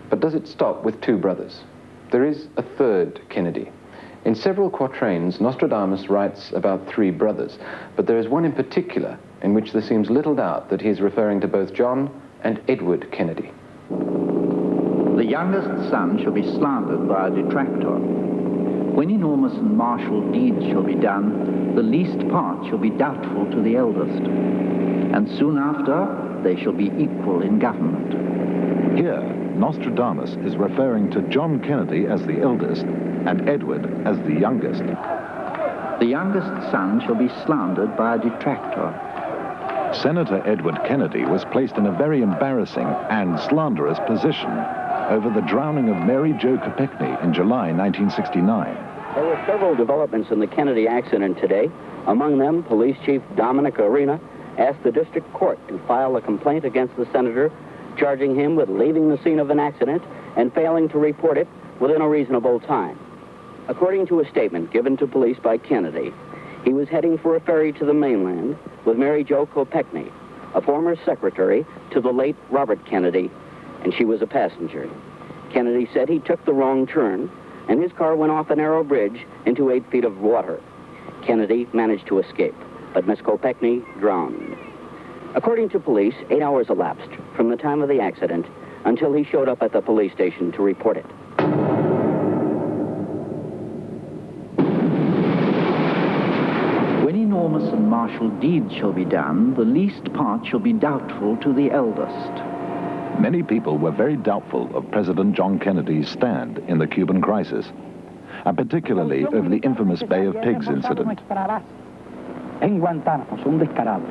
[SPEAKER 6] But does it stop with two brothers? There is a third Kennedy. In several quatrains, Nostradamus writes about three brothers, but there is one in particular in which there seems little doubt that he is referring to both John and Edward Kennedy.
[SPEAKER 7] The youngest son shall be slandered by a detractor. When enormous and martial deeds shall be done, the least part shall be doubtful to the eldest. And soon after, they shall be equal in government.
[SPEAKER 3] Here, Nostradamus is referring to John Kennedy as the eldest and Edward as the youngest.
[SPEAKER 7] The youngest son shall be slandered by a detractor.
[SPEAKER 3] Senator Edward Kennedy was placed in a very embarrassing and slanderous position over the drowning of Mary Jo Kopechne in July 1969.
[SPEAKER 18] There were several developments in the Kennedy accident today. Among them, Police Chief Dominic Arena asked the district court to file a complaint against the senator, charging him with leaving the scene of an accident and failing to report it within a reasonable time. According to a statement given to police by Kennedy, he was heading for a ferry to the mainland with Mary Jo Kopechne, a former secretary to the late Robert Kennedy, and she was a passenger. Kennedy said he took the wrong turn, and his car went off a narrow bridge into 8 feet of water. Kennedy managed to escape, but Miss Kopechne drowned. According to police, 8 hours elapsed from the time of the accident until he showed up at the police station to report it.
[SPEAKER 7] When enormous and martial deeds shall be done, the least part shall be doubtful to the eldest.
[SPEAKER 3] Many people were very doubtful of President John Kennedy's stand in the Cuban crisis, and particularly over the infamous Bay of Pigs incident.
[SPEAKER 14] En Guantánamo, son descarados.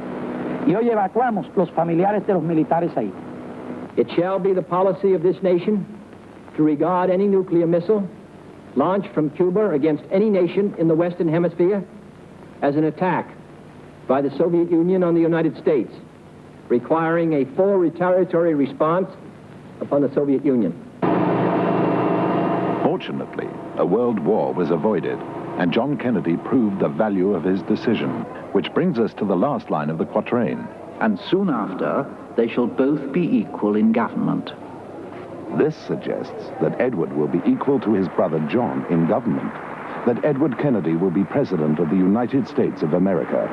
[SPEAKER 14] Y hoy evacuamos los familiares de los militares ahí.
[SPEAKER 15] It shall be the policy of this nation to regard any nuclear missile launched from Cuba against any nation in the Western Hemisphere as an attack by the Soviet Union on the United States, requiring a full retaliatory response upon the Soviet Union.
[SPEAKER 3] Fortunately, a world war was avoided, and John Kennedy proved the value of his decision, which brings us to the last line of the quatrain.
[SPEAKER 7] And soon after, they shall both be equal in government.
[SPEAKER 3] This suggests that Edward will be equal to his brother John in government, that Edward Kennedy will be President of the United States of America.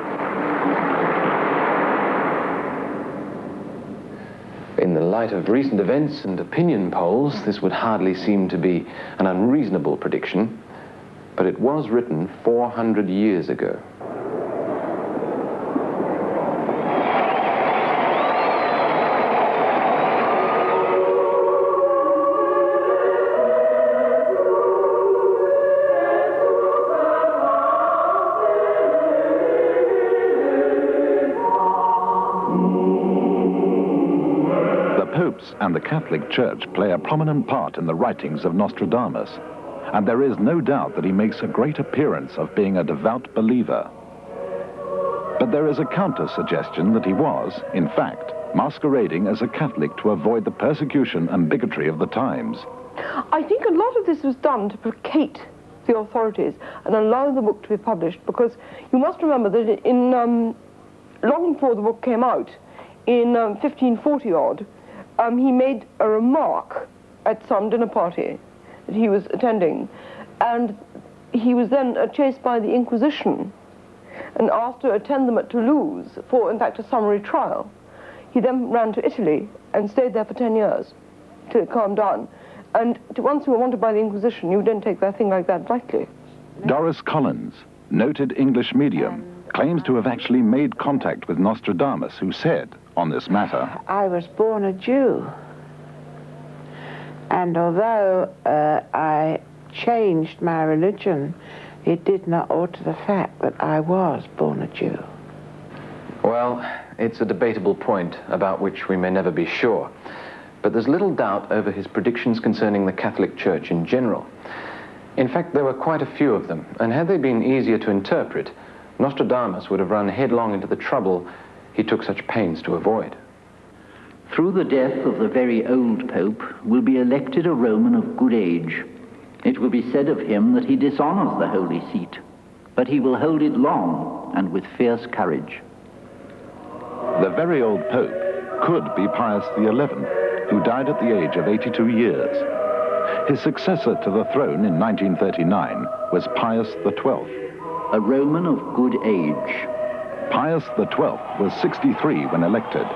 [SPEAKER 6] In the light of recent events and opinion polls, this would hardly seem to be an unreasonable prediction, but it was written 400 years ago.
[SPEAKER 3] And the Catholic Church play a prominent part in the writings of Nostradamus, and there is no doubt that he makes a great appearance of being a devout believer. But there is a counter-suggestion that he was, in fact, masquerading as a Catholic to avoid the persecution and bigotry of the times.
[SPEAKER 8] I think a lot of this was done to placate the authorities and allow the book to be published, because you must remember that in long before the book came out, in 1540-odd, he made a remark at some dinner party that he was attending, and he was then chased by the Inquisition and asked to attend them at Toulouse for, in fact, a summary trial. He then ran to Italy and stayed there for 10 years till it calmed down. And once you were wanted by the Inquisition, you didn't take that thing like that lightly.
[SPEAKER 3] Doris Collins, noted English medium, claims to have actually made contact with Nostradamus, who said on this matter,
[SPEAKER 19] I was born a Jew. And although I changed my religion, it did not alter the fact that I was born a Jew.
[SPEAKER 6] Well, it's a debatable point about which we may never be sure. But there's little doubt over his predictions concerning the Catholic Church in general. In fact, there were quite a few of them, and had they been easier to interpret, Nostradamus would have run headlong into the trouble he took such pains to avoid.
[SPEAKER 7] Through the death of the very old Pope will be elected a Roman of good age. It will be said of him that he dishonors the Holy Seat, but he will hold it long and with fierce courage.
[SPEAKER 3] the very old Pope could be Pius XI, who died at the age of 82 years. His successor to the throne in 1939 was Pius XII.
[SPEAKER 7] A Roman of good age.
[SPEAKER 3] Pius XII was 63 when elected.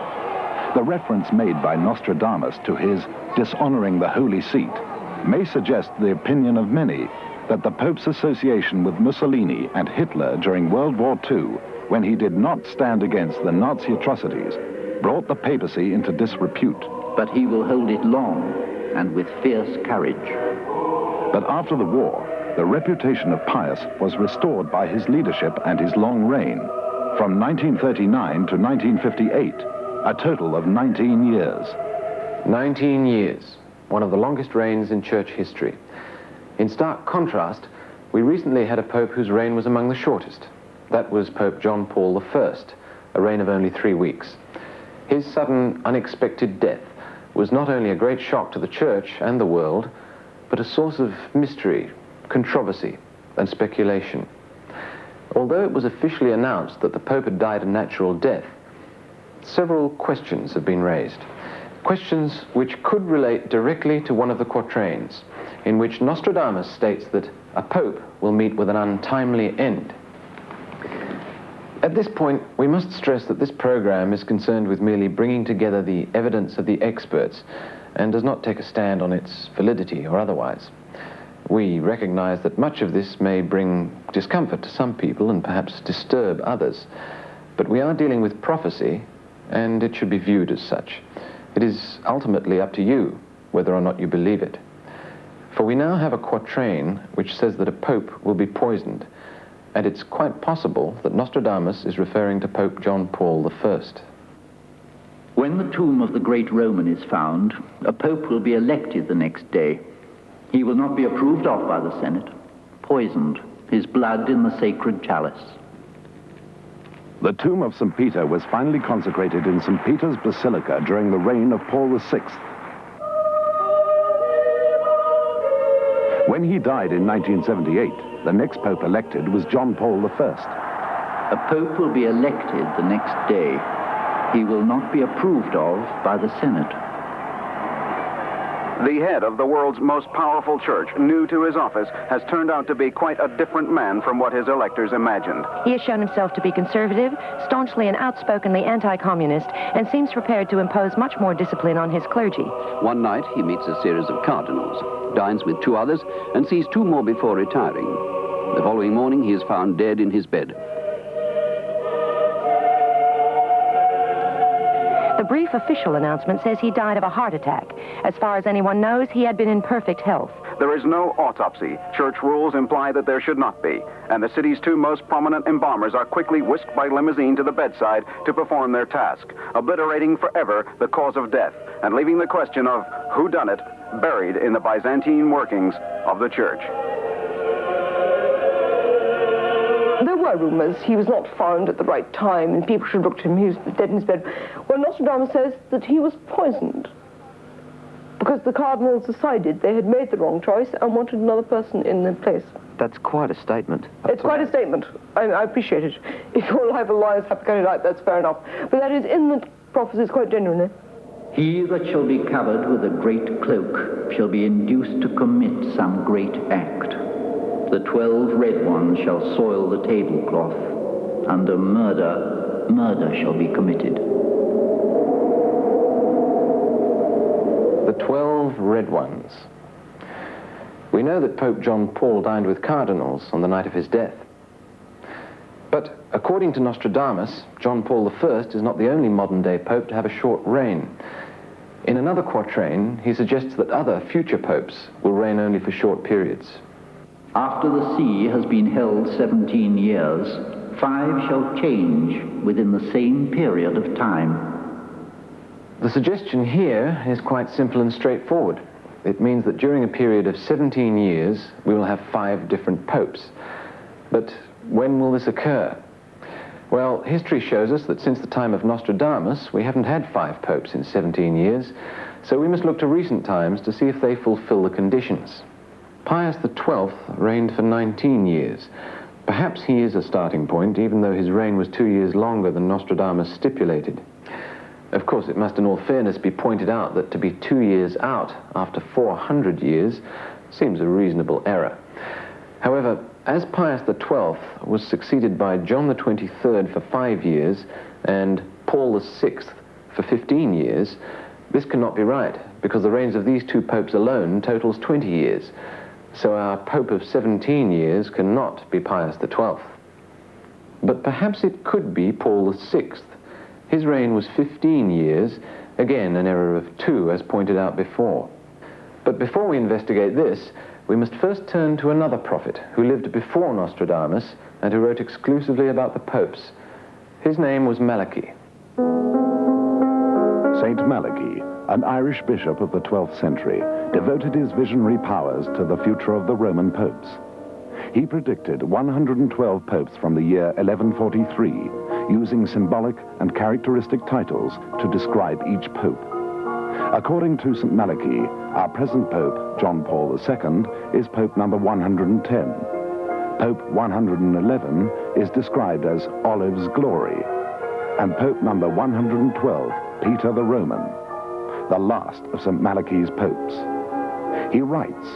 [SPEAKER 3] The reference made by Nostradamus to his dishonoring the Holy Seat may suggest the opinion of many that the Pope's association with Mussolini and Hitler during World War II, when he did not stand against the Nazi atrocities, brought the papacy into disrepute.
[SPEAKER 7] But he will hold it long and with fierce courage.
[SPEAKER 3] But after the war, the reputation of Pius was restored by his leadership and his long reign. From 1939 to 1958, a total of 19 years.
[SPEAKER 6] 19 years, one of the longest reigns in church history. In stark contrast, we recently had a pope whose reign was among the shortest. That was Pope John Paul I, a reign of only 3 weeks. His sudden, unexpected death was not only a great shock to the church and the world, but a source of mystery, controversy, and speculation. Although it was officially announced that the Pope had died a natural death, several questions have been raised. Questions which could relate directly to one of the quatrains, in which Nostradamus states that a Pope will meet with an untimely end. At this point, we must stress that this program is concerned with merely bringing together the evidence of the experts and does not take a stand on its validity or otherwise. We recognize that much of this may bring discomfort to some people and perhaps disturb others, but we are dealing with prophecy, and it should be viewed as such. It is ultimately up to you whether or not you believe it. For we now have a quatrain which says that a pope will be poisoned, and it's quite possible that Nostradamus is referring to Pope John Paul I.
[SPEAKER 7] When the tomb of the great Roman is found, a pope will be elected the next day. He will not be approved of by the Senate, poisoned, his blood in the sacred chalice.
[SPEAKER 3] The tomb of St. Peter was finally consecrated in St. Peter's Basilica during the reign of Paul VI. When he died in 1978, the next pope elected was John Paul I.
[SPEAKER 7] A pope will be elected the next day. He will not be approved of by the Senate.
[SPEAKER 20] The head of the world's most powerful church, new to his office, has turned out to be quite a different man from what his electors imagined.
[SPEAKER 21] He has shown himself to be conservative, staunchly and outspokenly anti-communist, and seems prepared to impose much more discipline on his clergy.
[SPEAKER 22] One night, he meets a series of cardinals, dines with 2 others, and sees 2 more before retiring. The following morning, he is found dead in his bed.
[SPEAKER 21] The brief official announcement says he died of a heart attack. As far as anyone knows, he had been in perfect health.
[SPEAKER 20] There is no autopsy. Church rules imply that there should not be. And the city's 2 most prominent embalmers are quickly whisked by limousine to the bedside to perform their task, obliterating forever the cause of death and leaving the question of who done it buried in the Byzantine workings of the church.
[SPEAKER 8] There were rumors he was not found at the right time and people should look to him, he was dead in his bed. Well, Nostradamus says that he was poisoned because the cardinals decided they had made the wrong choice and wanted another person in their place.
[SPEAKER 23] That's quite a statement.
[SPEAKER 8] It's quite a statement. I appreciate it. If your life a lawyers have to cut it out, that's fair enough. But that is in the prophecies quite genuinely.
[SPEAKER 7] He that shall be covered with a great cloak shall be induced to commit some great act. The 12 red ones shall soil the tablecloth. Under murder, murder shall be committed.
[SPEAKER 6] The 12 red ones. We know that Pope John Paul dined with cardinals on the night of his death. But according to Nostradamus, John Paul I is not the only modern-day pope to have a short reign. In another quatrain, he suggests that other future popes will reign only for short periods.
[SPEAKER 7] After the sea has been held 17 years, 5 shall change within the same period of time.
[SPEAKER 6] The suggestion here is quite simple and straightforward. It means that during a period of 17 years, we will have 5 different popes. But when will this occur? Well, history shows us that since the time of Nostradamus, we haven't had 5 popes in 17 years, so we must look to recent times to see if they fulfill the conditions. Pius XII reigned for 19 years. Perhaps he is a starting point, even though his reign was 2 years longer than Nostradamus stipulated. Of course, it must in all fairness be pointed out that to be 2 years out after 400 years seems a reasonable error. However, as Pius XII was succeeded by John the 23rd for 5 years and Paul VI for 15 years, this cannot be right, because the reigns of these 2 popes alone totals 20 years. So our pope of 17 years cannot be Pius XII. But perhaps it could be Paul VI. His reign was 15 years, again an error of 2, as pointed out before. But before we investigate this, we must first turn to another prophet who lived before Nostradamus and who wrote exclusively about the popes. His name was Malachi.
[SPEAKER 3] Saint Malachi, an Irish bishop of the 12th century, devoted his visionary powers to the future of the Roman popes. He predicted 112 popes from the year 1143, using symbolic and characteristic titles to describe each pope. According to St. Malachi, our present Pope, John Paul II, is Pope number 110. Pope 111 is described as Olive's Glory, and Pope number 112, Peter the Roman, the last of St. Malachi's popes. He writes,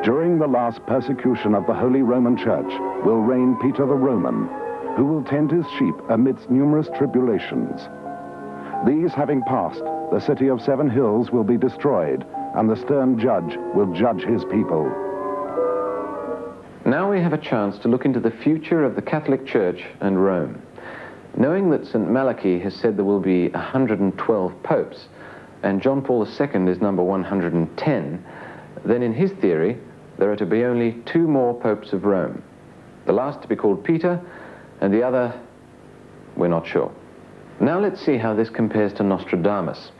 [SPEAKER 3] "During the last persecution of the Holy Roman Church will reign Peter the Roman, who will tend his sheep amidst numerous tribulations. These having passed, the city of 7 hills will be destroyed, and the stern judge will judge his people."
[SPEAKER 6] Now we have a chance to look into the future of the Catholic Church and Rome. Knowing that St. Malachi has said there will be 112 popes, and John Paul II is number 110, then in his theory, there are to be only 2 more popes of Rome. The last to be called Peter, and the other, we're not sure. Now let's see how this compares to Nostradamus.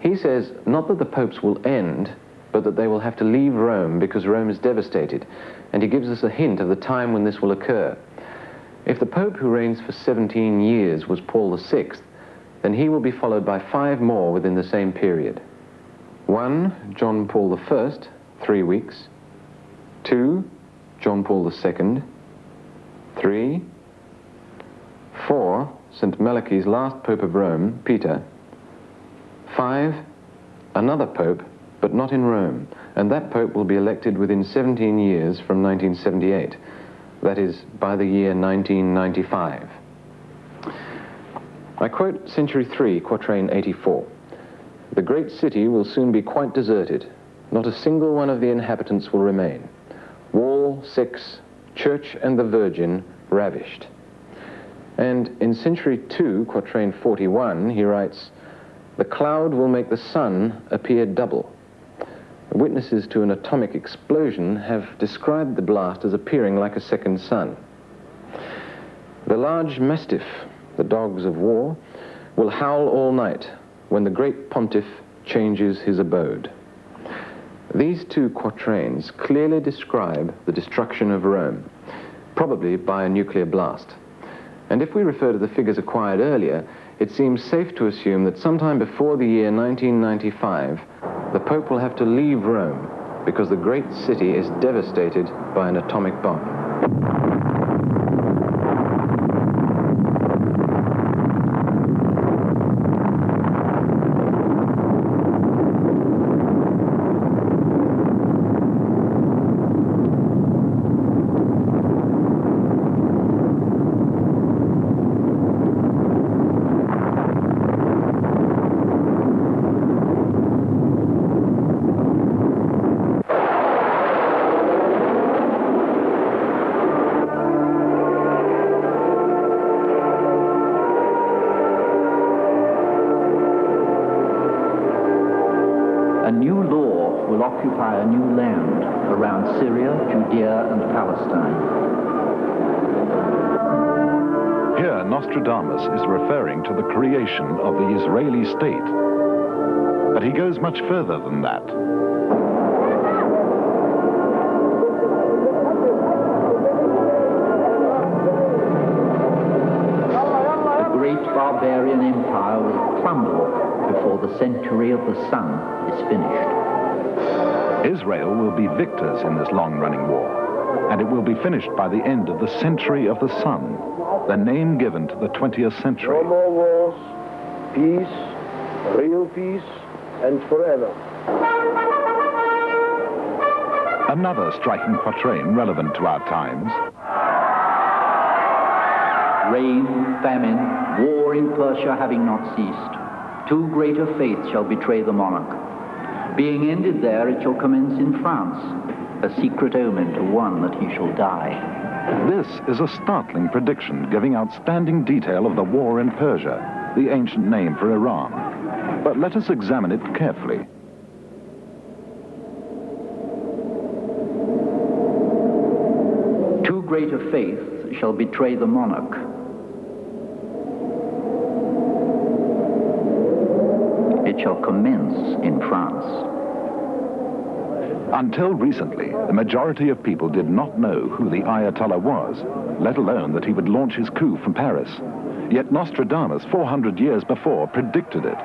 [SPEAKER 6] He says not that the popes will end, but that they will have to leave Rome because Rome is devastated, and he gives us a hint of the time when this will occur. If the pope who reigns for 17 years was Paul VI, then he will be followed by 5 more within the same period. 1, John Paul I, 3 weeks. 2, John Paul II. 3, 4, St. Malachi's last Pope of Rome, Peter. 5, another Pope, but not in Rome, and that Pope will be elected within 17 years from 1978. That is, by the year 1995. I quote Century 3, Quatrain 84. "The great city will soon be quite deserted. Not a single one of the inhabitants will remain. Wall 6, church and the Virgin ravished." And in Century 2, Quatrain 41, he writes, "The cloud will make the sun appear double." Witnesses to an atomic explosion have described the blast as appearing like a second sun. The large mastiff, the dogs of war, will howl all night when the great pontiff changes his abode. These 2 quatrains clearly describe the destruction of Rome, probably by a nuclear blast. And if we refer to the figures acquired earlier, it seems safe to assume that sometime before the year 1995, the Pope will have to leave Rome because the great city is devastated by an atomic bomb.
[SPEAKER 7] will occupy a new land around Syria, Judea, and Palestine.
[SPEAKER 3] Here, Nostradamus is referring to the creation of the Israeli state. But he goes much further than that.
[SPEAKER 7] The great barbarian empire will crumble before the century of the sun is finished.
[SPEAKER 3] Israel will be victors in this long-running war, and it will be finished by the end of the century of the sun, the name given to the 20th century.
[SPEAKER 1] No more wars, peace, real peace, and forever.
[SPEAKER 3] Another striking quatrain relevant to our times.
[SPEAKER 7] Rain, famine, war in Persia having not ceased, two greater faiths shall betray the monarch. Being ended there, it shall commence in France, a secret omen to one that he shall die.
[SPEAKER 3] This is a startling prediction, giving outstanding detail of the war in Persia, the ancient name for Iran. But let us examine it carefully.
[SPEAKER 7] Two greater faiths shall betray the monarch. It shall commence in France.
[SPEAKER 3] Until recently, the majority of people did not know who the Ayatollah was, let alone that he would launch his coup from Paris. Yet Nostradamus, 400 years before, predicted it.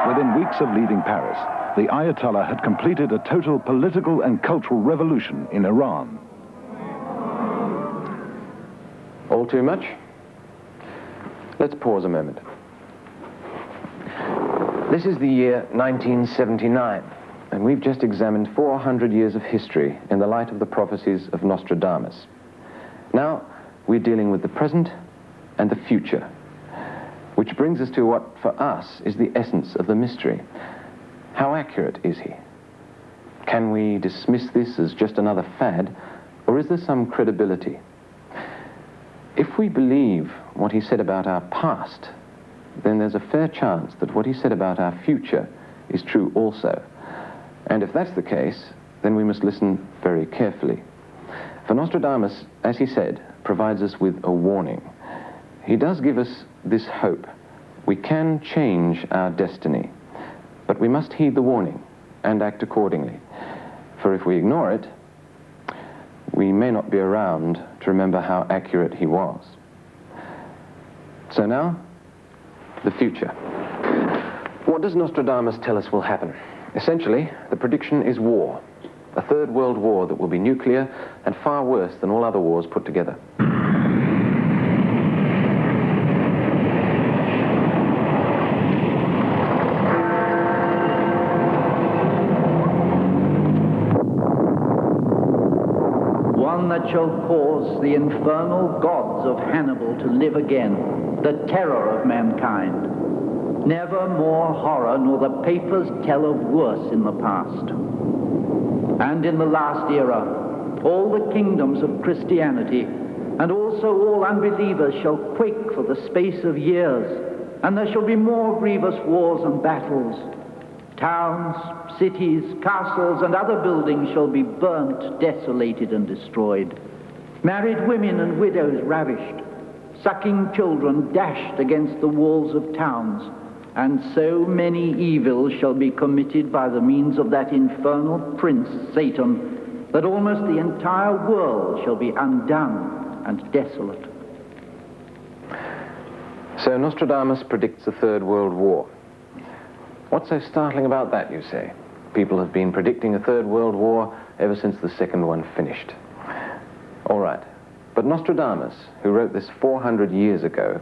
[SPEAKER 3] Within weeks of leaving Paris, the Ayatollah had completed a total political and cultural revolution in Iran.
[SPEAKER 6] All too much? Let's pause a moment. This is the year 1979, and we've just examined 400 years of history in the light of the prophecies of Nostradamus. Now, we're dealing with the present and the future, which brings us to what, for us, is the essence of the mystery. How accurate is he? Can we dismiss this as just another fad, or is there some credibility? If we believe what he said about our past, then there's a fair chance that what he said about our future is true also. And if that's the case, then we must listen very carefully. For Nostradamus, as he said, provides us with a warning. He does give us this hope. We can change our destiny, but we must heed the warning and act accordingly. For if we ignore it, we may not be around to remember how accurate he was. So now, the future. What does Nostradamus tell us will happen? Essentially, the prediction is war. A third world war that will be nuclear and far worse than all other wars put together.
[SPEAKER 7] One that shall cause the infernal gods of Hannibal to live again, the terror of mankind. Never more horror, nor the papers tell of worse in the past. And in the last era, all the kingdoms of Christianity, and also all unbelievers, shall quake for the space of years, and there shall be more grievous wars and battles. Towns, cities, castles, and other buildings shall be burnt, desolated, and destroyed. Married women and widows ravished, sucking children dashed against the walls of towns, and so many evils shall be committed by the means of that infernal prince, Satan, that almost the entire world shall be undone and desolate.
[SPEAKER 6] So Nostradamus predicts a third world war. What's so startling about that, you say? People have been predicting a third world war ever since the second one finished. All right, but Nostradamus, who wrote this 400 years ago,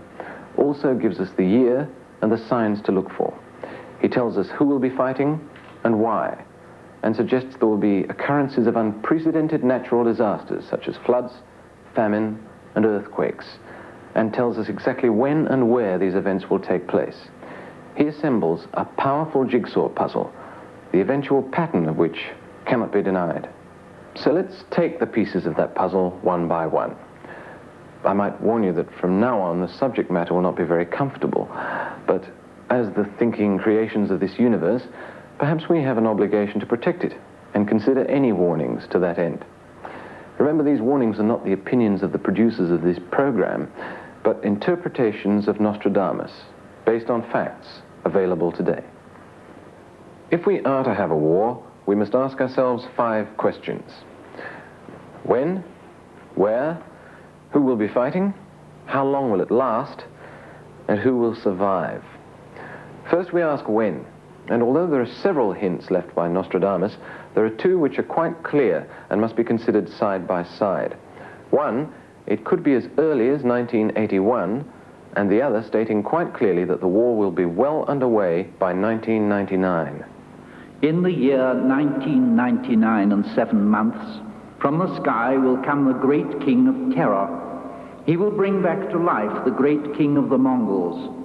[SPEAKER 6] also gives us the year and the signs to look for. He tells us who will be fighting and why, and suggests there will be occurrences of unprecedented natural disasters such as floods, famine, and earthquakes, and tells us exactly when and where these events will take place. He assembles a powerful jigsaw puzzle, the eventual pattern of which cannot be denied. So let's take the pieces of that puzzle one by one. I might warn you that from now on the subject matter will not be very comfortable, But as the thinking creations of this universe, perhaps we have an obligation to protect it and consider any warnings to that end. Remember, these warnings are not the opinions of the producers of this program, but interpretations of Nostradamus, based on facts available today. If we are to have a war, we must ask ourselves 5 questions. When? Where? Who will be fighting? How long will it last? And who will survive? First we ask when, and although there are several hints left by Nostradamus, there are 2 which are quite clear and must be considered side by side. One, it could be as early as 1981, and the other stating quite clearly that the war will be well underway by 1999.
[SPEAKER 7] In the year 1999 and 7 months, from the sky will come the great king of terror. He will bring back to life the great king of the Mongols.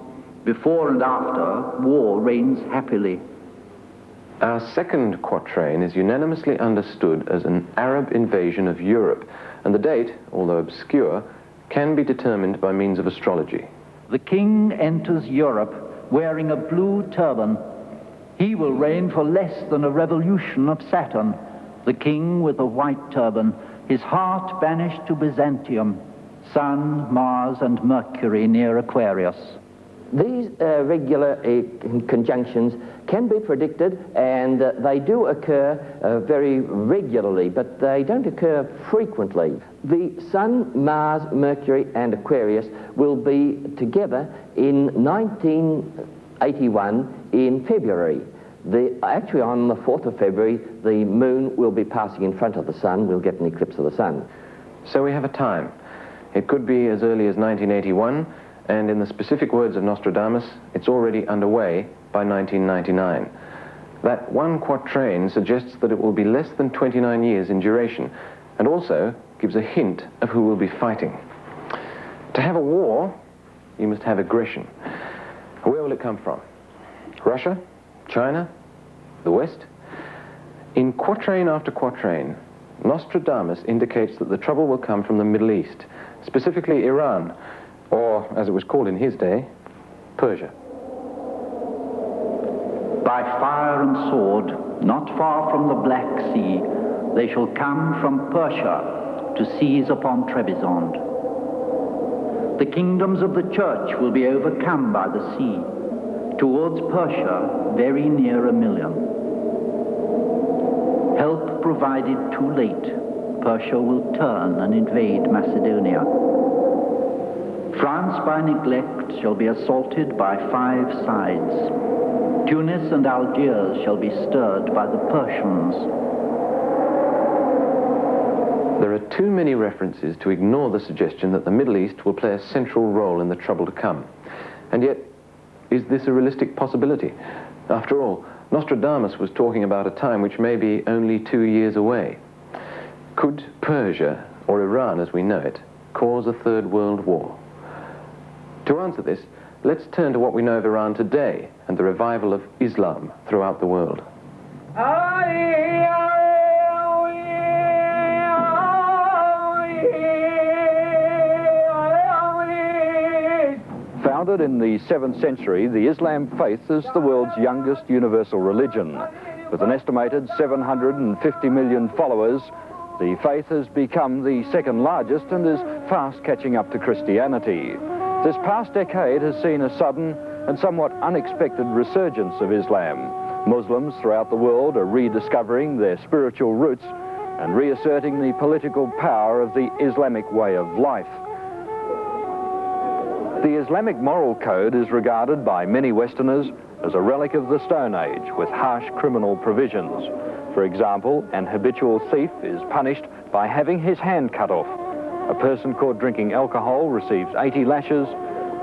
[SPEAKER 7] Before and after, war reigns happily.
[SPEAKER 6] Our second quatrain is unanimously understood as an Arab invasion of Europe, and the date, although obscure, can be determined by means of astrology.
[SPEAKER 7] The king enters Europe wearing a blue turban. He will reign for less than a revolution of Saturn. The king with a white turban, his heart banished to Byzantium. Sun, Mars, and Mercury near Aquarius.
[SPEAKER 2] These regular conjunctions can be predicted, and they do occur very regularly, but they don't occur frequently. The Sun, Mars, Mercury, and Aquarius will be together in 1981 in February. Actually, on the 4th of February, the moon will be passing in front of the sun. We'll get an eclipse of the sun.
[SPEAKER 6] So we have a time. It could be as early as 1981, and in the specific words of Nostradamus, it's already underway by 1999. That one quatrain suggests that it will be less than 29 years in duration, and also gives a hint of who will be fighting. To have a war, you must have aggression. Where will it come from? Russia? China? The West? In quatrain after quatrain, Nostradamus indicates that the trouble will come from the Middle East, specifically Iran, or, as it was called in his day, Persia.
[SPEAKER 7] By fire and sword, not far from the Black Sea, they shall come from Persia to seize upon Trebizond. The kingdoms of the church will be overcome by the sea. Towards Persia, very near 1 million. Help provided too late, Persia will turn and invade Macedonia. France by neglect shall be assaulted by 5 sides. Tunis and Algiers shall be stirred by the Persians.
[SPEAKER 6] There are too many references to ignore the suggestion that the Middle East will play a central role in the trouble to come. And yet, is this a realistic possibility? After all, Nostradamus was talking about a time which may be only 2 years away. Could Persia, or Iran as we know it, cause a 3rd World War? To answer this, let's turn to what we know of Iran today and the revival of Islam throughout the world.
[SPEAKER 4] Founded in the 7th century, the Islam faith is the world's youngest universal religion. With an estimated 750 million followers, the faith has become the 2nd largest and is fast catching up to Christianity. This past decade has seen a sudden and somewhat unexpected resurgence of Islam. Muslims throughout the world are rediscovering their spiritual roots and reasserting the political power of the Islamic way of life. The Islamic moral code is regarded by many Westerners as a relic of the Stone Age with harsh criminal provisions. For example, an habitual thief is punished by having his hand cut off. A person caught drinking alcohol receives 80 lashes.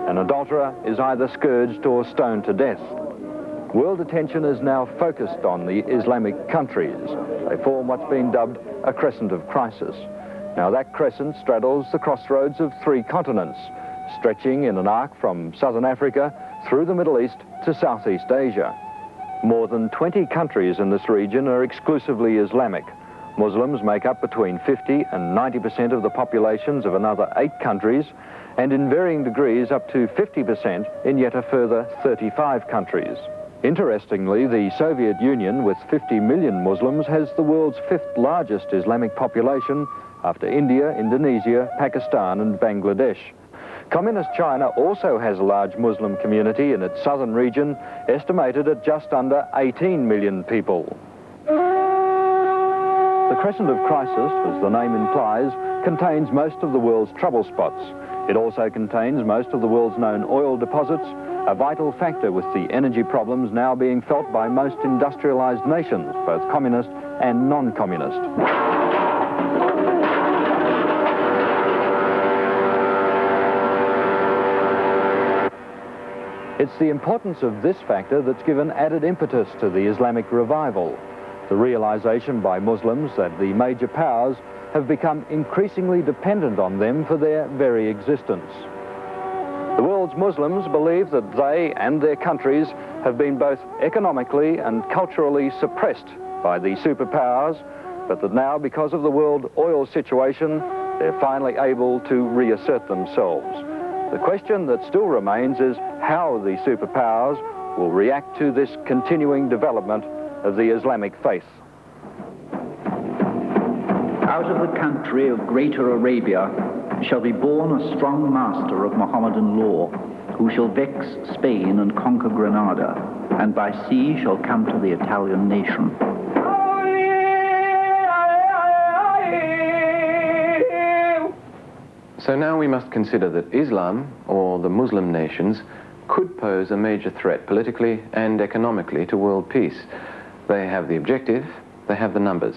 [SPEAKER 4] An adulterer is either scourged or stoned to death. World attention is now focused on the Islamic countries. They form what's been dubbed a crescent of crisis. Now that crescent straddles the crossroads of 3 continents, stretching in an arc from southern Africa through the Middle East to Southeast Asia. More than 20 countries in this region are exclusively Islamic, Muslims make up between 50 and 90% of the populations of another 8 countries, and in varying degrees up to 50% in yet a further 35 countries. Interestingly, the Soviet Union, with 50 million Muslims, has the world's 5th largest Islamic population after India, Indonesia, Pakistan and Bangladesh. Communist China also has a large Muslim community in its southern region, estimated at just under 18 million people. The Crescent of Crisis, as the name implies, contains most of the world's trouble spots. It also contains most of the world's known oil deposits, a vital factor with the energy problems now being felt by most industrialized nations, both communist and non-communist. It's the importance of this factor that's given added impetus to the Islamic revival. The realization by Muslims that the major powers have become increasingly dependent on them for their very existence. The world's Muslims believe that they and their countries have been both economically and culturally suppressed by the superpowers, but that now, because of the world oil situation, they're finally able to reassert themselves. The question that still remains is how the superpowers will react to this continuing development of the Islamic faith.
[SPEAKER 7] Out of the country of Greater Arabia shall be born a strong master of Mohammedan law, who shall vex Spain and conquer Granada, and by sea shall come to the Italian nation.
[SPEAKER 6] So now we must consider that Islam, or the Muslim nations, could pose a major threat politically and economically to world peace. They have the objective, they have the numbers.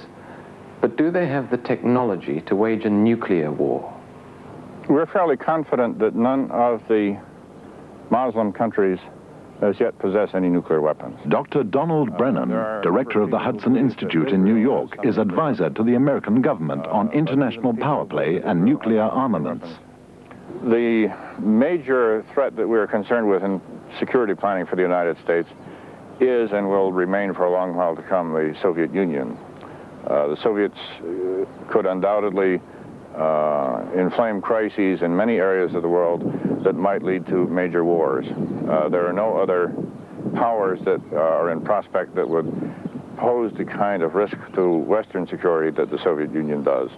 [SPEAKER 6] But do they have the technology to wage a nuclear war?
[SPEAKER 10] We're fairly confident that none of the Muslim countries as yet possess any nuclear weapons.
[SPEAKER 3] Dr. Donald Brennan, director of the Hudson Institute in New York, is advisor to the American government on international power play and nuclear armaments.
[SPEAKER 10] The major threat that we're concerned with in security planning for the United States is and will remain for a long while to come the Soviet Union. The Soviets could undoubtedly inflame crises in many areas of the world that might lead to major wars. There are no other powers that are in prospect that would pose the kind of risk to Western security that the Soviet Union does.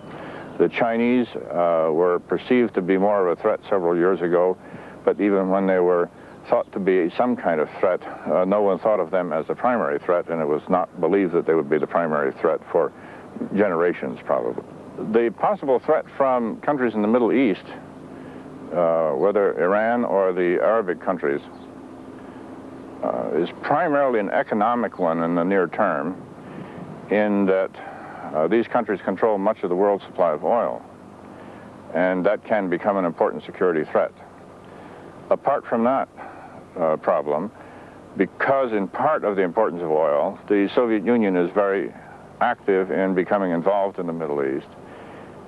[SPEAKER 10] The Chinese were perceived to be more of a threat several years ago, but even when they were thought to be some kind of threat, no one thought of them as the primary threat, and it was not believed that they would be the primary threat for generations, probably. The possible threat from countries in the Middle East, whether Iran or the Arabic countries, is primarily an economic one in the near term, in that these countries control much of the world's supply of oil, and that can become an important security threat. Apart from that problem, because in part of the importance of oil, the Soviet Union is very active in becoming involved in the Middle East,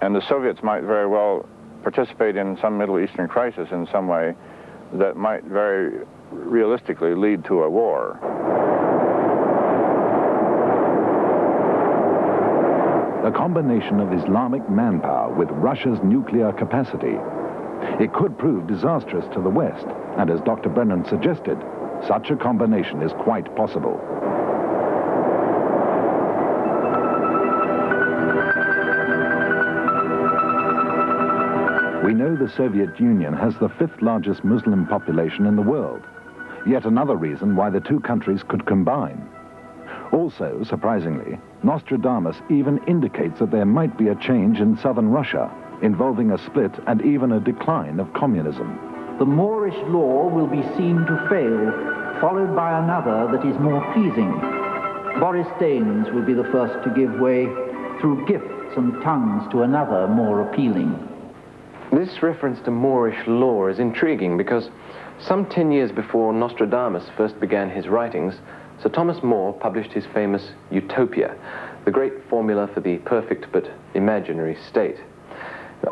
[SPEAKER 10] and the Soviets might very well participate in some Middle Eastern crisis in some way that might very realistically lead to a war.
[SPEAKER 3] A combination of Islamic manpower with Russia's nuclear capacity. It could prove disastrous to the West, and as Dr. Brennan suggested, such a combination is quite possible. We know the Soviet Union has the 5th largest Muslim population in the world, yet another reason why the two countries could combine. Also, surprisingly, Nostradamus even indicates that there might be a change in southern Russia, involving a split and even a decline of communism.
[SPEAKER 7] The Moorish law will be seen to fail, followed by another that is more pleasing. Boris Danes will be the first to give way through gifts and tongues to another more appealing.
[SPEAKER 6] This reference to Moorish law is intriguing because some 10 years before Nostradamus first began his writings, Sir Thomas More published his famous Utopia, the great formula for the perfect but imaginary state.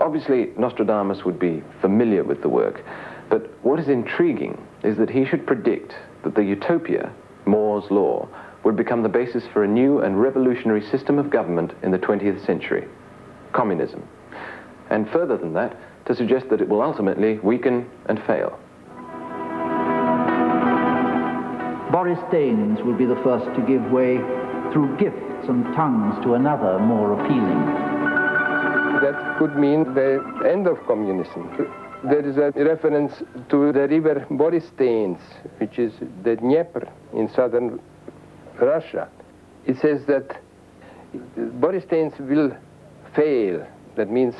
[SPEAKER 6] Obviously, Nostradamus would be familiar with the work, but what is intriguing is that he should predict that the Utopia, More's law, would become the basis for a new and revolutionary system of government in the 20th century, communism. And further than that, to suggest that it will ultimately weaken and fail.
[SPEAKER 7] Boris Danes will be the first to give way through gifts and tongues to another, more appealing.
[SPEAKER 11] That could mean the end of communism. There is a reference to the river Boris-Danes, which is the Dnieper in southern Russia. It says that Boris-Danes will fail. That means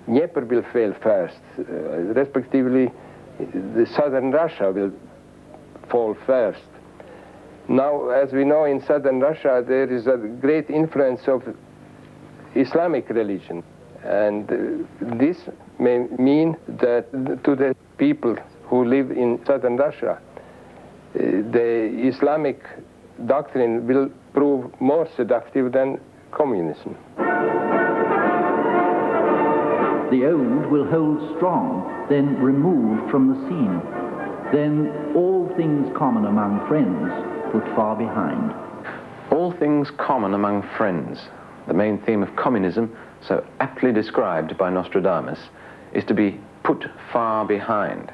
[SPEAKER 11] Dnieper will fail first. Respectively, the southern Russia will fall first. Now, as we know, in southern Russia, there is a great influence of Islamic religion. And this may mean that to the people who live in southern Russia, the Islamic doctrine will prove more seductive than communism.
[SPEAKER 7] The old will hold strong, then removed from the scene. Then all things common among friends put far behind.
[SPEAKER 6] All things common among friends, the main theme of communism, so aptly described by Nostradamus, is to be put far behind.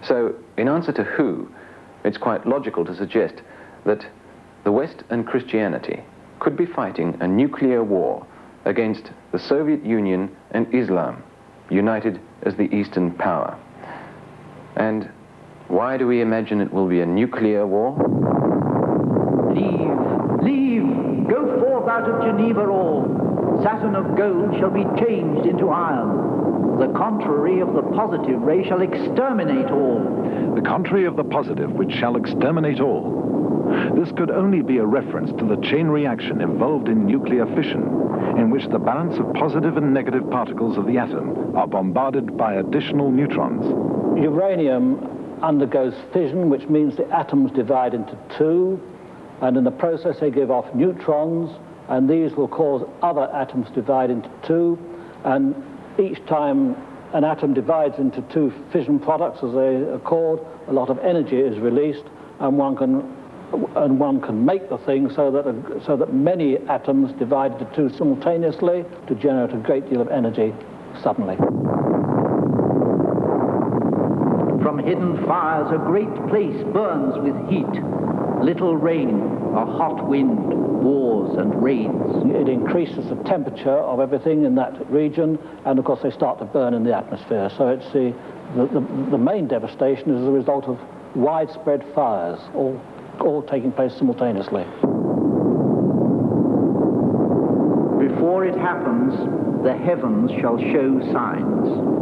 [SPEAKER 6] So, in answer to who, it's quite logical to suggest that the West and Christianity could be fighting a nuclear war against the Soviet Union and Islam, united as the Eastern power. And why do we imagine it will be a nuclear war?
[SPEAKER 7] Leave, go forth out of Geneva all. Saturn of gold shall be changed into iron. The contrary of the positive ray shall exterminate all.
[SPEAKER 3] The contrary of the positive, which shall exterminate all. This could only be a reference to the chain reaction involved in nuclear fission, in which the balance of positive and negative particles of the atom are bombarded by additional neutrons.
[SPEAKER 12] Uranium undergoes fission, which means the atoms divide into two, and in the process they give off neutrons, and these will cause other atoms to divide into two, and each time an atom divides into two fission products, as they are called, a lot of energy is released, and one can make the thing so that many atoms divide into two simultaneously to generate a great deal of energy suddenly.
[SPEAKER 7] From hidden fires a great place burns with heat. Little rain, a hot wind, wars and raids.
[SPEAKER 12] It increases the temperature of everything in that region, and of course they start to burn in the atmosphere. So it's the main devastation is the result of widespread fires, all taking place simultaneously.
[SPEAKER 7] Before it happens, the heavens shall show signs.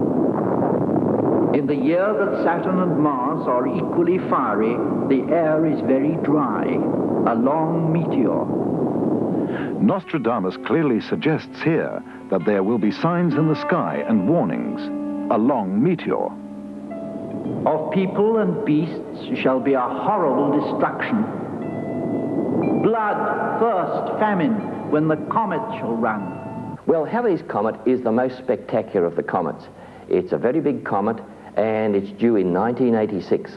[SPEAKER 7] In the year that Saturn and Mars are equally fiery, the air is very dry, a long meteor.
[SPEAKER 3] Nostradamus clearly suggests here that there will be signs in the sky and warnings, a long meteor.
[SPEAKER 7] Of people and beasts shall be a horrible destruction. Blood, thirst, famine, when the comet shall run.
[SPEAKER 2] Well, Halley's Comet is the most spectacular of the comets. It's a very big comet, and it's due in 1986.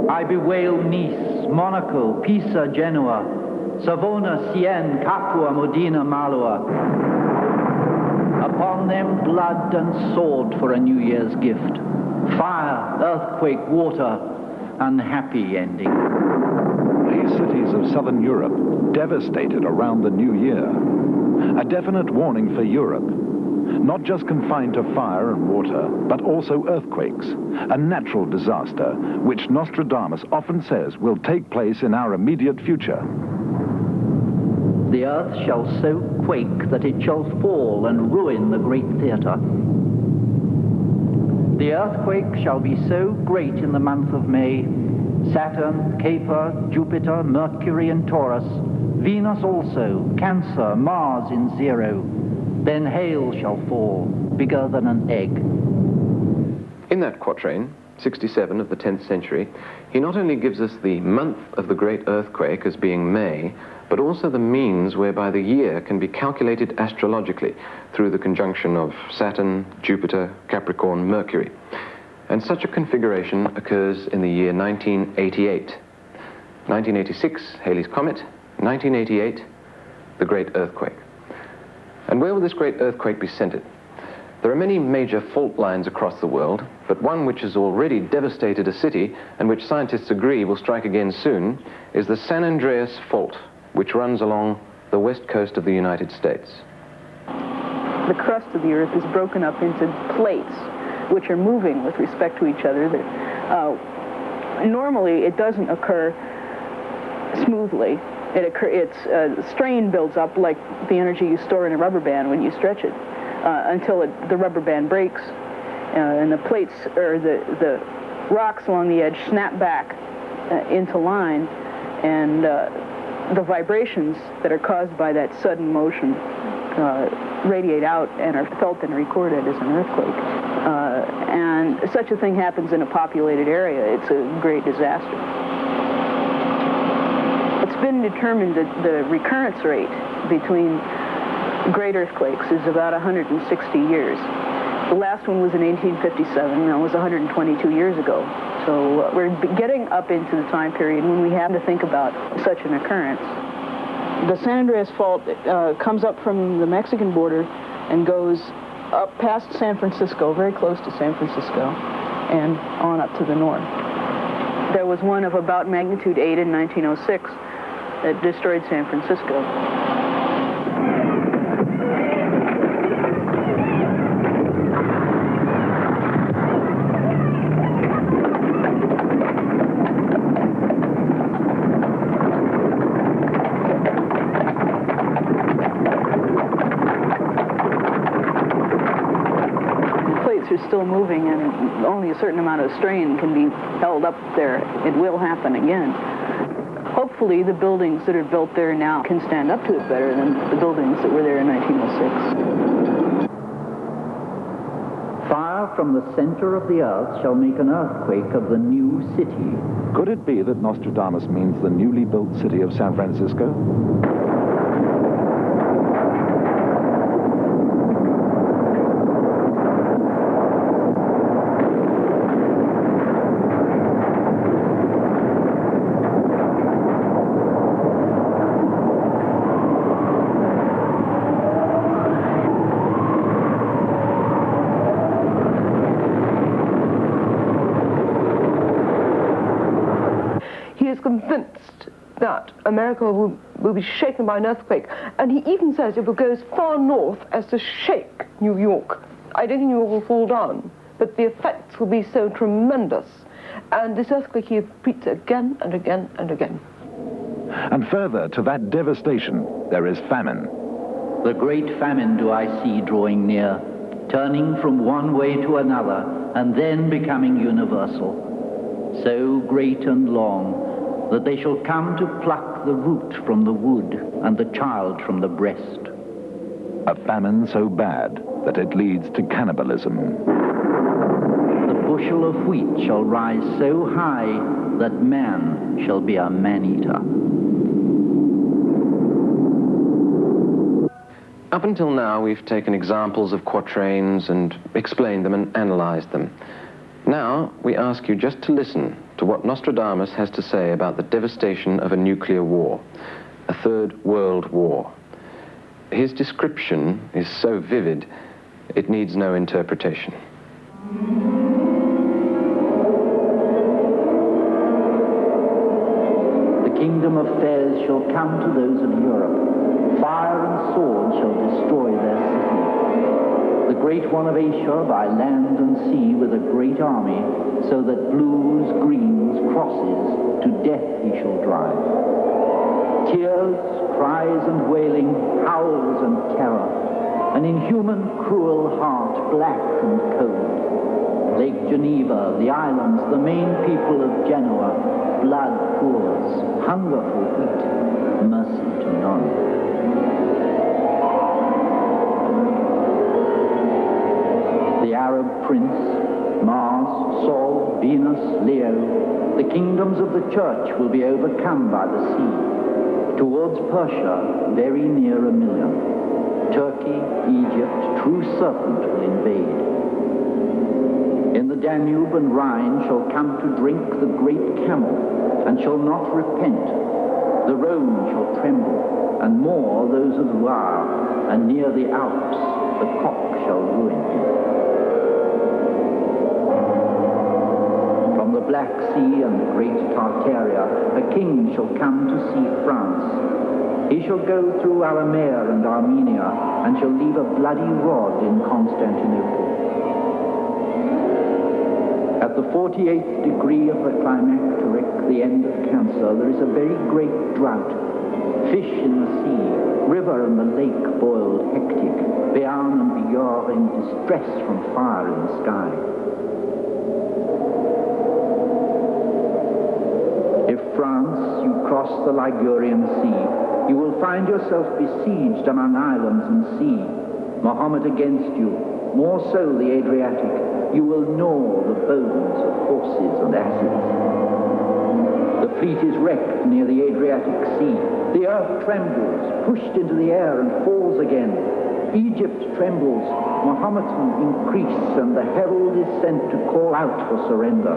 [SPEAKER 7] I bewail Nice, Monaco, Pisa, Genoa, Savona, Sienne, Capua, Modena, Malua. Upon them blood and sword for a New Year's gift. Fire, earthquake, water, unhappy ending.
[SPEAKER 3] These cities of southern Europe devastated around the new year. A definite warning for Europe. Not just confined to fire and water, but also earthquakes, a natural disaster, which Nostradamus often says will take place in our immediate future.
[SPEAKER 7] The earth shall so quake that it shall fall and ruin the great theatre. The earthquake shall be so great in the month of May, Saturn, Kuiper, Jupiter, Mercury and Taurus, Venus also, Cancer, Mars in zero. Then hail shall fall, bigger than an egg.
[SPEAKER 6] In that quatrain, 67 of the 10th century, he not only gives us the month of the great earthquake as being May, but also the means whereby the year can be calculated astrologically through the conjunction of Saturn, Jupiter, Capricorn, Mercury. And such a configuration occurs in the year 1988. 1986, Halley's Comet. 1988, the great earthquake. And where will this great earthquake be centered? There are many major fault lines across the world, but one which has already devastated a city and which scientists agree will strike again soon is the San Andreas Fault, which runs along the west coast of the United States.
[SPEAKER 5] The crust of the Earth is broken up into plates, which are moving with respect to each other. Normally, it doesn't occur smoothly. Strain builds up like the energy you store in a rubber band when you stretch it, until the rubber band breaks, and the plates, or the rocks along the edge, snap back into line, and the vibrations that are caused by that sudden motion radiate out and are felt and recorded as an earthquake. And such a thing happens in a populated area. It's a great disaster. It's been determined that the recurrence rate between great earthquakes is about 160 years. The last one was in 1857, that was 122 years ago. So we're getting up into the time period when we have to think about such an occurrence. The San Andreas Fault comes up from the Mexican border and goes up past San Francisco, very close to San Francisco, and on up to the north. There was one of about magnitude 8 in 1906 that destroyed San Francisco. Are still moving, and only a certain amount of strain can be held up there. It will happen again. Hopefully the buildings that are built there now can stand up to it better than the buildings that were there in 1906.
[SPEAKER 7] Fire from the center of the earth shall make an earthquake of the new city.
[SPEAKER 3] Could it be that Nostradamus means the newly built city of San Francisco?
[SPEAKER 8] Convinced that America will be shaken by an earthquake, and he even says it will go as far north as to shake New York. I don't think New York will fall down, but the effects will be so tremendous, and this earthquake he repeats again and again and again.
[SPEAKER 3] And further to that devastation, there is famine.
[SPEAKER 7] The great famine do I see drawing near, turning from one way to another, and then becoming universal, so great and long, that they shall come to pluck the root from the wood and the child from the breast.
[SPEAKER 3] A famine so bad that it leads to cannibalism.
[SPEAKER 7] The bushel of wheat shall rise so high that man shall be a man-eater.
[SPEAKER 6] Up until now, we've taken examples of quatrains and explained them and analyzed them. Now, we ask you just to listen to what Nostradamus has to say about the devastation of a nuclear war, a third world war. His description is so vivid, it needs no interpretation.
[SPEAKER 7] The kingdom of Fez shall come to those of Europe. Fire and sword shall destroy their city. The great one of Asia by land and sea with a great army, so that blues, greens, crosses, to death he shall drive. Tears, cries and wailing, howls and terror, an inhuman, cruel heart, black and cold. Lake Geneva, the islands, the main people of Genoa, blood pours, hunger for wheat, mercy to none. The Arab prince, Mars, Saul, Venus, Leo, the kingdoms of the church will be overcome by the sea. Towards Persia, very near 1 million. Turkey, Egypt, true serpent will invade. In the Danube and Rhine shall come to drink the great camel, and shall not repent. The Rhone shall tremble, and more those of Loire, and near the Alps the cock shall ruin him. From the Black Sea and the great Tartaria, a king shall come to see France. He shall go through Aramea and Armenia, and shall leave a bloody rod in Constantinople. At the 48th degree of the climacteric, the end of Cancer, there is a very great drought. Fish in the sea, river and the lake boiled hectic, Béarn and Bigorre in distress from fire in the sky. If France, you cross the Ligurian Sea, you will find yourself besieged among islands and sea. Mohammed against you, more so the Adriatic. You will gnaw the bones of horses and asses. The fleet is wrecked near the Adriatic Sea. The earth trembles, pushed into the air and falls again. Egypt trembles, Mohammedans increase, and the herald is sent to call out for surrender.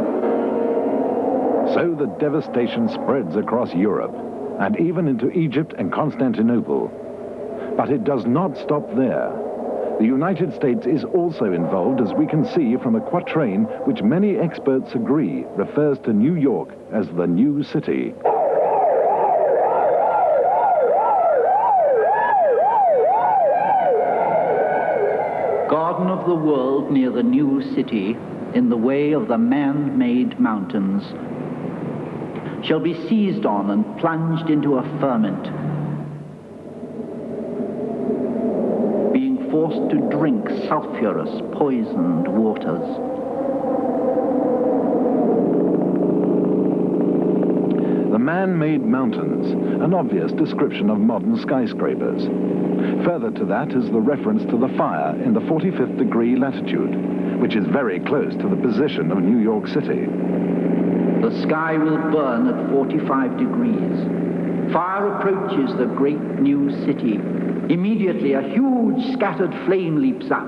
[SPEAKER 3] So the devastation spreads across Europe, and even into Egypt and Constantinople. But it does not stop there. The United States is also involved, as we can see from a quatrain which many experts agree refers to New York as the new city.
[SPEAKER 7] Garden of the world near the new city, in the way of the man-made mountains, shall be seized on and plunged into a ferment, forced to drink sulphurous, poisoned waters.
[SPEAKER 3] The man-made mountains, an obvious description of modern skyscrapers. Further to that is the reference to the fire in the 45th degree latitude, which is very close to the position of New York City.
[SPEAKER 7] The sky will burn at 45 degrees. Fire approaches the great new city. Immediately, a huge scattered flame leaps up.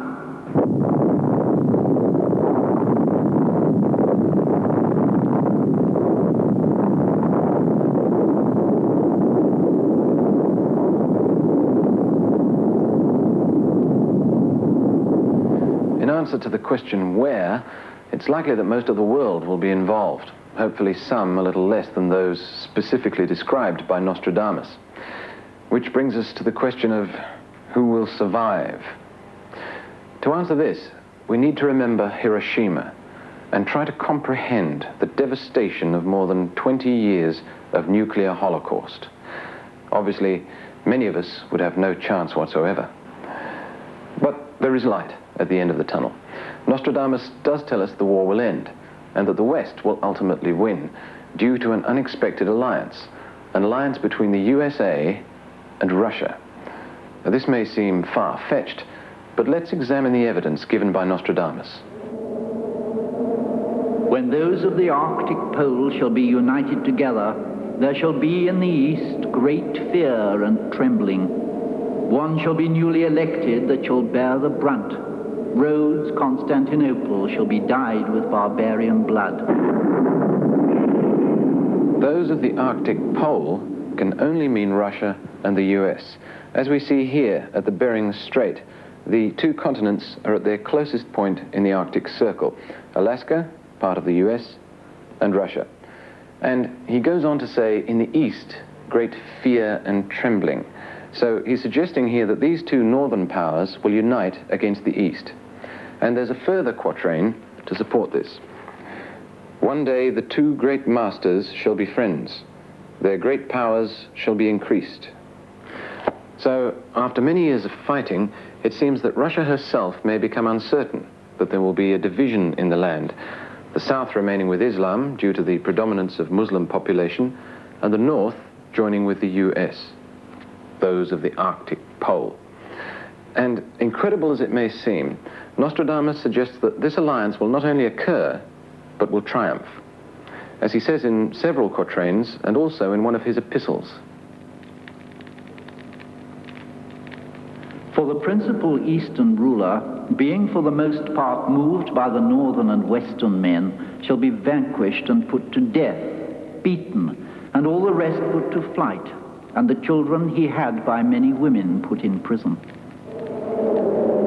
[SPEAKER 6] In answer to the question where, it's likely that most of the world will be involved. Hopefully some a little less than those specifically described by Nostradamus. Which brings us to the question of who will survive. To answer this, we need to remember Hiroshima and try to comprehend the devastation of more than 20 years of nuclear holocaust. Obviously, many of us would have no chance whatsoever. But there is light at the end of the tunnel. Nostradamus does tell us the war will end, and that the West will ultimately win due to an unexpected alliance, an alliance between the USA and Russia. Now, this may seem far-fetched, but let's examine the evidence given by Nostradamus.
[SPEAKER 7] When those of the Arctic pole shall be united together, there shall be in the east great fear and trembling. One shall be newly elected that shall bear the brunt. Rhodes, Constantinople shall be dyed with barbarian blood.
[SPEAKER 6] Those of the Arctic pole can only mean Russia and the US. As we see here at the Bering Strait, the two continents are at their closest point in the Arctic Circle. Alaska, part of the US, and Russia. And he goes on to say, in the east, great fear and trembling. So he's suggesting here that these two northern powers will unite against the east. And there's a further quatrain to support this. One day the two great masters shall be friends. Their great powers shall be increased. So, after many years of fighting, it seems that Russia herself may become uncertain, that there will be a division in the land, the south remaining with Islam due to the predominance of Muslim population, and the north joining with the US, those of the Arctic pole. And incredible as it may seem, Nostradamus suggests that this alliance will not only occur, but will triumph, as he says in several quatrains and also in one of his epistles.
[SPEAKER 7] For the principal eastern ruler, being for the most part moved by the northern and western men, shall be vanquished and put to death, beaten, and all the rest put to flight, and the children he had by many women put in prison.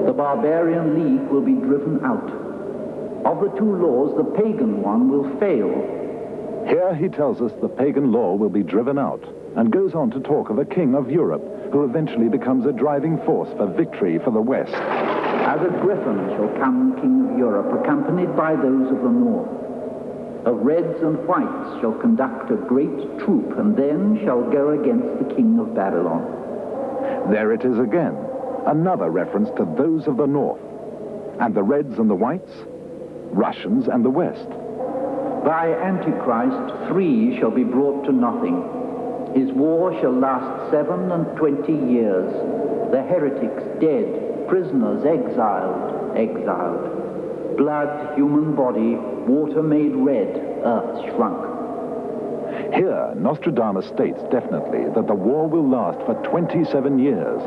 [SPEAKER 7] The barbarian league will be driven out. Of the two laws, the pagan one will fail.
[SPEAKER 3] Here he tells us the pagan law will be driven out, and goes on to talk of a king of Europe who eventually becomes a driving force for victory for the West.
[SPEAKER 7] As a griffin shall come the king of Europe, accompanied by those of the north. Of reds and whites shall conduct a great troop, and then shall go against the king of Babylon.
[SPEAKER 3] There it is again, another reference to those of the north. And the reds and the whites? Russians and the West.
[SPEAKER 7] By Antichrist 3 shall be brought to nothing. His war shall last 27 years. The heretics dead, prisoners exiled. Blood, human body, water made red, earth shrunk.
[SPEAKER 3] Here, Nostradamus states definitely that the war will last for 27 years,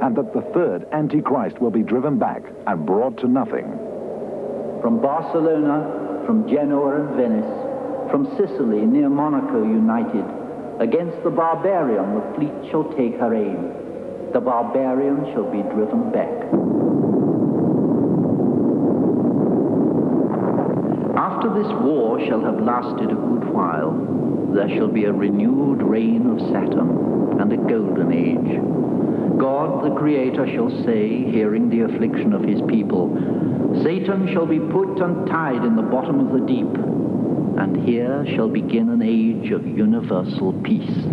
[SPEAKER 3] and that the third Antichrist will be driven back and brought to nothing.
[SPEAKER 7] From Barcelona, from Genoa and Venice, from Sicily near Monaco united, against the barbarian the fleet shall take her aim. The barbarian shall be driven back. After this war shall have lasted a good while, there shall be a renewed reign of Saturn and a golden age. God the Creator shall say, hearing the affliction of his people, Satan shall be put and tied in the bottom of the deep, and here shall begin an age of universal peace.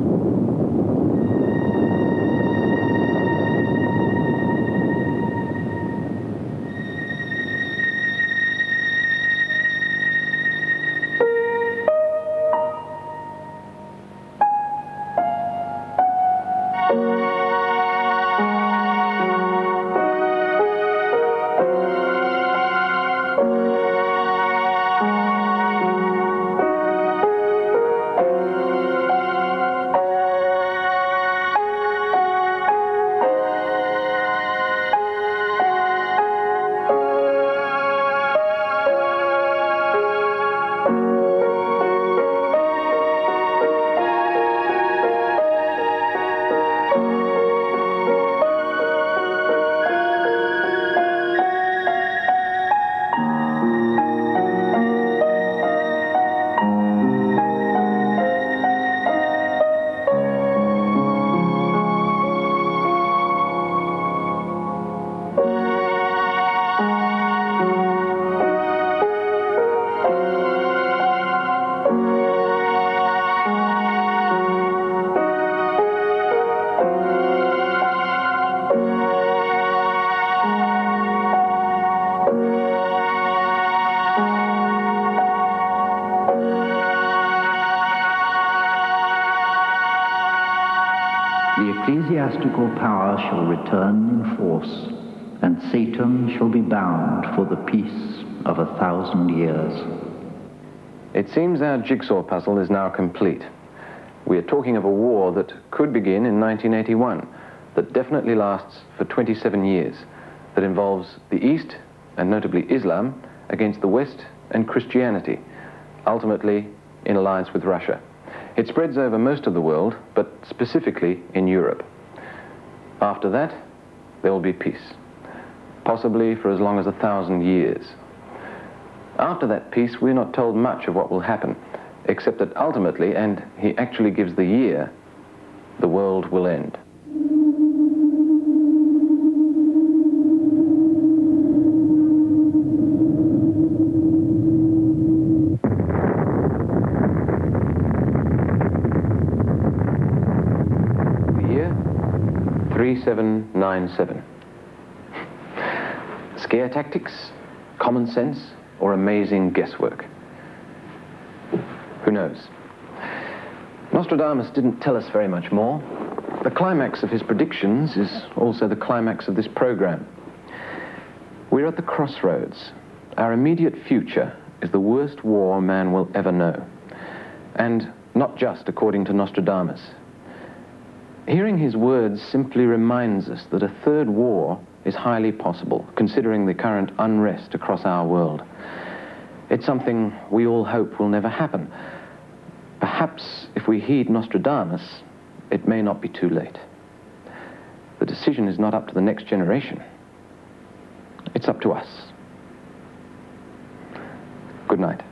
[SPEAKER 7] Ecclesiastical power shall return in force, and Satan shall be bound for the peace of 1,000 years.
[SPEAKER 6] It seems our jigsaw puzzle is now complete. We are talking of a war that could begin in 1981, that definitely lasts for 27 years, that involves the East, and notably Islam, against the West and Christianity, ultimately in alliance with Russia. It spreads over most of the world, but specifically in Europe. After that, there will be peace, possibly for as long as 1,000 years. After that peace, we're not told much of what will happen, except that ultimately, and he actually gives the year, the world will end. The year 3797. Scare tactics, common sense, or amazing guesswork? Who knows? Nostradamus didn't tell us very much more. The climax of his predictions is also the climax of this program. We're at the crossroads. Our immediate future is the worst war man will ever know. And not just according to Nostradamus. Hearing his words simply reminds us that a third war is highly possible, considering the current unrest across our world. It's something we all hope will never happen. Perhaps if we heed Nostradamus, it may not be too late. The decision is not up to the next generation. It's up to us. Good night.